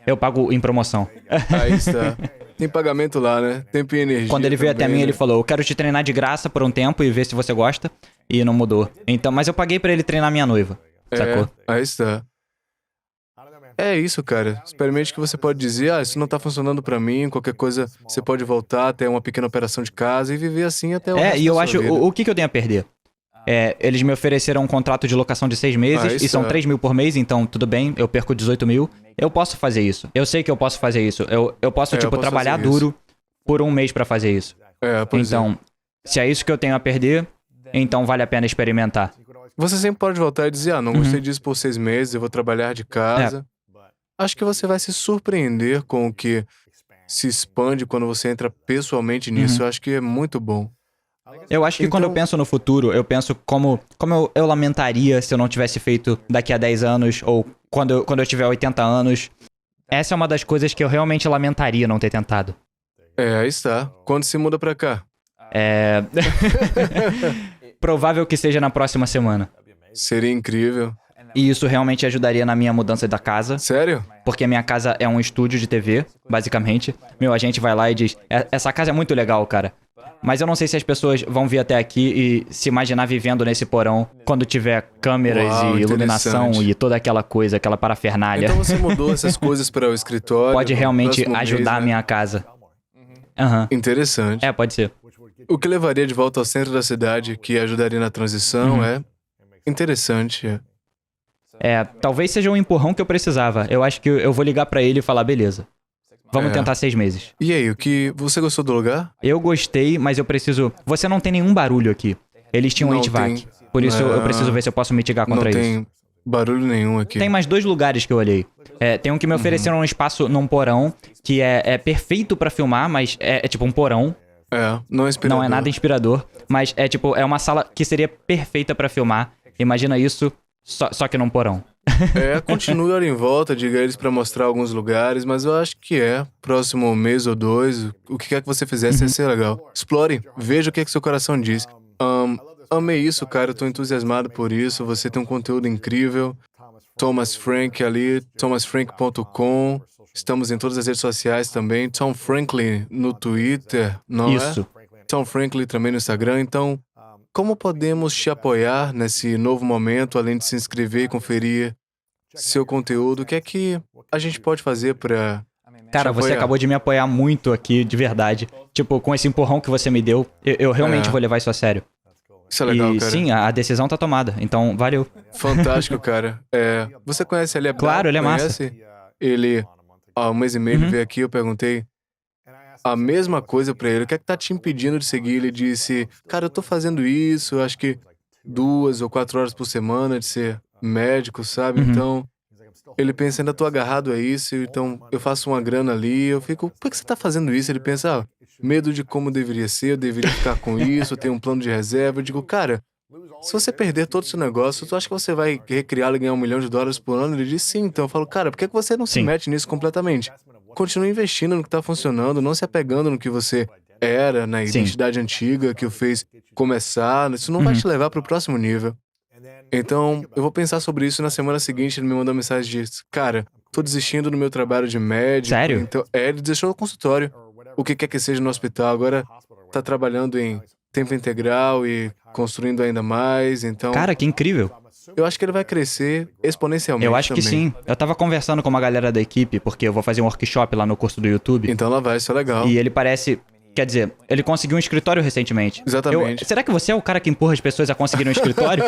Eu pago em promoção. Aí está. Tem pagamento lá, né? Tempo e energia. Quando ele veio até também, mim, né? ele falou, eu quero te treinar de graça por um tempo e ver se você gosta. E não mudou. Então, mas eu paguei pra ele treinar minha noiva. Sacou? Aí está. É isso, cara. Experimente que você pode dizer, isso não tá funcionando pra mim, qualquer coisa, você pode voltar até uma pequena operação de casa e viver assim até o resto E eu da acho, sua vida. o que eu tenho a perder? Eles me ofereceram um contrato de locação de 6 meses isso e são é. 3 mil por mês, então tudo bem, eu perco 18 mil. Eu posso fazer isso. Eu sei que eu posso fazer isso. Eu posso, eu posso trabalhar fazer isso. duro por um mês pra fazer isso. Pois é. Então, se é isso que eu tenho a perder, então vale a pena experimentar. Você sempre pode voltar e dizer, não gostei disso por 6 meses, eu vou trabalhar de casa. Acho que você vai se surpreender com o que se expande quando você entra pessoalmente nisso. Eu acho que é muito bom. Eu acho que quando eu Então- penso no futuro, eu penso como eu lamentaria se eu não tivesse feito daqui a 10 anos ou quando eu tiver 80 anos. Essa é uma das coisas que eu realmente lamentaria não ter tentado. Aí está. Quando se muda pra cá? Provável que seja na próxima semana. Seria incrível. E isso realmente ajudaria na minha mudança da casa, Sério? porque a minha casa é um estúdio de TV, basicamente. Meu agente vai lá e diz, essa casa é muito legal, cara. Mas eu não sei se as pessoas vão vir até aqui e se imaginar vivendo nesse porão quando tiver câmeras Uau, e iluminação interessante. e toda aquela coisa, aquela parafernália. Então você mudou essas coisas para o escritório? Pode no realmente próximo mês, ajudar a né? minha casa. Aham. Interessante. Pode ser. O que levaria de volta ao centro da cidade, que ajudaria na transição, é interessante. Talvez seja um empurrão que eu precisava. Eu acho que eu vou ligar pra ele e falar, beleza. Vamos tentar 6 meses. E aí, o que... Você gostou do lugar? Eu gostei, mas eu preciso... Você não tem nenhum barulho aqui. Eles tinham Não HVAC. tem. Por isso eu preciso ver se eu posso mitigar Não contra isso. tem barulho nenhum aqui. Tem mais 2 lugares que eu olhei. Tem um que me ofereceram um espaço num porão, que é perfeito pra filmar, mas é tipo um porão. Não é inspirador. Não é nada inspirador, mas é uma sala que seria perfeita pra filmar. Imagina isso, só que num porão. Continue olhando em volta, diga a eles pra mostrar alguns lugares, mas eu acho que próximo mês ou 2, o que quer que você fizesse ia ser legal. Explore, veja o que seu coração diz. Amei isso, cara, eu tô entusiasmado por isso, você tem um conteúdo incrível. Thomas Frank ali, thomasfrank.com. Estamos em todas as redes sociais também. Tom Franklin no Twitter, não Isso. Tom Franklin também no Instagram. Então, como podemos te apoiar nesse novo momento, além de se inscrever e conferir seu conteúdo? O que é que a gente pode fazer pra Cara, te você apoiar? acabou de me apoiar muito aqui, de verdade. Tipo, com esse empurrão que você me deu, eu realmente vou levar isso a sério. Isso é legal, E cara. sim, a decisão tá tomada, então valeu. Fantástico, cara. Você conhece ele? Claro, ele é massa. Conhece? Ele, há 1 mês e meio, ele veio aqui, eu perguntei a mesma coisa pra ele. O que é que tá te impedindo de seguir? Ele disse, cara, eu tô fazendo isso, acho que 2 ou 4 horas por semana de ser médico, sabe? Então, ele pensa, ainda tô agarrado a isso, então eu faço uma grana ali, eu fico, por que você tá fazendo isso? Ele pensa, medo de como deveria ser, eu deveria ficar com isso, eu tenho um plano de reserva. Eu digo, cara, se você perder todo o seu negócio, tu acha que você vai recriá-lo e ganhar $1 milhão por ano? Ele diz sim. Então eu falo, cara, por que você não se Sim. mete nisso completamente? Continue investindo no que tá funcionando, não se apegando no que você era, na Sim. identidade antiga que o fez começar. Isso não vai te levar pro próximo nível. Então, eu vou pensar sobre isso. Na semana seguinte, ele me mandou uma mensagem e disse, cara, tô desistindo do meu trabalho de médico. Sério? Então, ele deixou o consultório, o que quer que seja no hospital. Agora tá trabalhando em tempo integral e construindo ainda mais. Então, Cara, que incrível. eu acho que ele vai crescer exponencialmente Eu acho que também. sim. Eu tava conversando com uma galera da equipe, porque eu vou fazer um workshop lá no curso do YouTube. Então lá vai, isso é legal. E ele parece... Quer dizer, ele conseguiu um escritório recentemente. Exatamente. Será que você é o cara que empurra as pessoas a conseguir um escritório?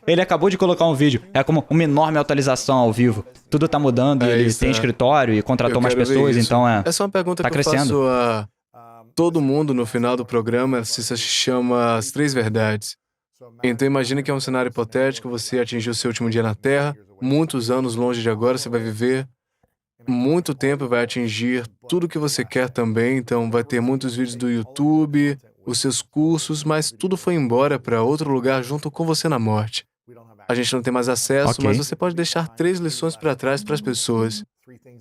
Ele acabou de colocar um vídeo. É como uma enorme atualização ao vivo. Tudo tá mudando e ele isso, tem escritório e contratou Eu mais quero ver pessoas, isso. então Essa é uma pergunta tá que eu crescendo. faço a todo mundo no final do programa, se chama As 3 Verdades. Então imagine que é um cenário hipotético, você atingiu o seu último dia na Terra, muitos anos longe de agora, você vai viver muito tempo e vai atingir tudo que você quer também, então vai ter muitos vídeos do YouTube, os seus cursos, mas tudo foi embora para outro lugar junto com você na morte. A gente não tem mais acesso, Ok. mas você pode deixar 3 lições para trás para as pessoas.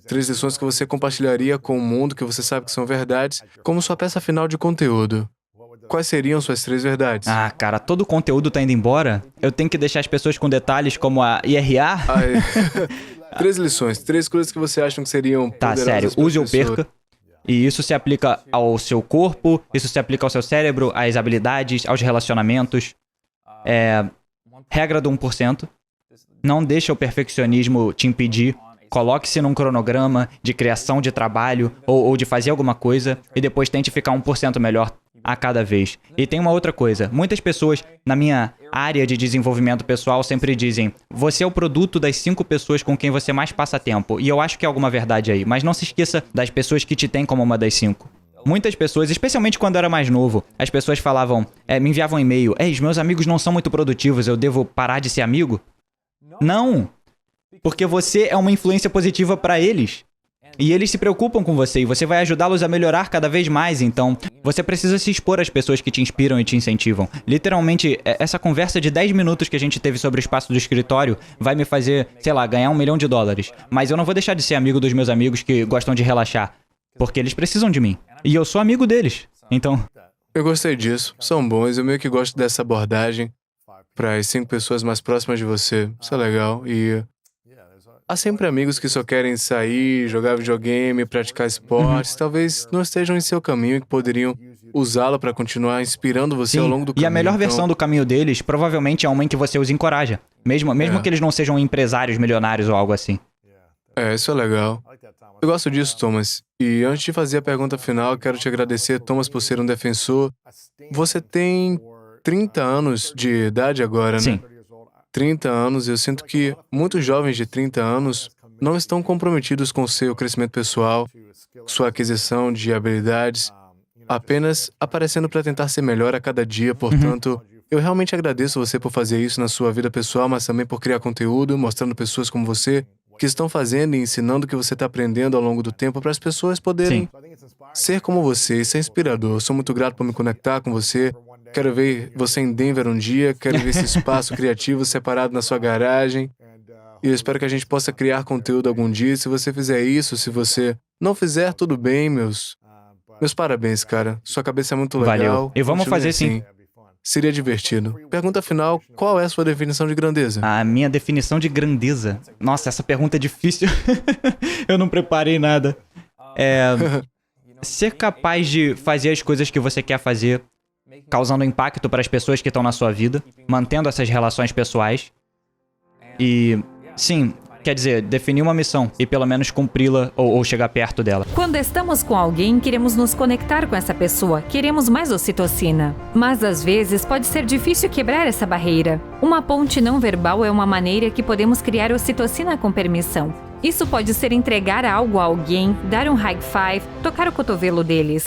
3 lições que você compartilharia com o mundo, que você sabe que são verdades, como sua peça final de conteúdo. Quais seriam suas 3 verdades? Ah, cara, todo o conteúdo tá indo embora. Eu tenho que deixar as pessoas com detalhes como a IRA. 3 lições, 3 coisas que você acha que seriam Tá, poderosas sério, para as use ou pessoas. perca. E isso se aplica ao seu corpo, isso se aplica ao seu cérebro, às habilidades, aos relacionamentos. Regra do 1%. Não deixa o perfeccionismo te impedir. Coloque-se num cronograma de criação de trabalho ou de fazer alguma coisa e depois tente ficar 1% melhor a cada vez. E tem uma outra coisa. Muitas pessoas na minha área de desenvolvimento pessoal sempre dizem: você é o produto das 5 pessoas com quem você mais passa tempo. E eu acho que há alguma verdade aí. Mas não se esqueça das pessoas que te têm como uma das 5. Muitas pessoas, especialmente quando eu era mais novo, as pessoas falavam, me enviavam e-mail: os meus amigos não são muito produtivos, eu devo parar de ser amigo? Não! Porque você é uma influência positiva pra eles. E eles se preocupam com você e você vai ajudá-los a melhorar cada vez mais. Então, você precisa se expor às pessoas que te inspiram e te incentivam. Literalmente, essa conversa de 10 minutos que a gente teve sobre o espaço do escritório vai me fazer, sei lá, ganhar $1 milhão. Mas eu não vou deixar de ser amigo dos meus amigos que gostam de relaxar. Porque eles precisam de mim. E eu sou amigo deles. Então, Eu gostei disso, são bons, eu meio que gosto dessa abordagem para as 5 pessoas mais próximas de você. Isso é legal. E há sempre amigos que só querem sair, jogar videogame, praticar esportes, talvez não estejam em seu caminho e que poderiam usá-lo para continuar inspirando você ao longo do e caminho. a melhor Então, versão do caminho deles provavelmente é uma em que você os encoraja. Mesmo que eles não sejam empresários milionários ou algo assim. isso é legal. Eu gosto disso, Thomas. E antes de fazer a pergunta final, eu quero te agradecer, Thomas, por ser um defensor. Você tem 30 anos de idade agora, né? Sim. 30 anos, eu sinto que muitos jovens de 30 anos não estão comprometidos com o seu crescimento pessoal, sua aquisição de habilidades, apenas aparecendo para tentar ser melhor a cada dia. Portanto, eu realmente agradeço você por fazer isso na sua vida pessoal, mas também por criar conteúdo, mostrando pessoas como você que estão fazendo e ensinando o que você está aprendendo ao longo do tempo para as pessoas poderem ser como você. Isso é inspirador. Eu sou muito grato por me conectar com você. Quero ver você em Denver um dia, quero ver esse espaço criativo separado na sua garagem. E eu espero que a gente possa criar conteúdo algum dia. Se você fizer isso, se você não fizer, tudo bem, meus parabéns, cara. Sua cabeça é muito legal. Valeu. E vamos Continue fazer assim. sim. Seria divertido. Pergunta final, qual é a sua definição de grandeza? A minha definição de grandeza. Nossa, essa pergunta é difícil. Eu não preparei nada. Ser capaz de fazer as coisas que você quer fazer, causando impacto para as pessoas que estão na sua vida, mantendo essas relações pessoais. E, sim, quer dizer, definir uma missão e pelo menos cumpri-la ou chegar perto dela. Quando estamos com alguém, queremos nos conectar com essa pessoa, queremos mais ocitocina. Mas às vezes pode ser difícil quebrar essa barreira. Uma ponte não verbal é uma maneira que podemos criar ocitocina com permissão. Isso pode ser entregar algo a alguém, dar um high five, tocar o cotovelo deles.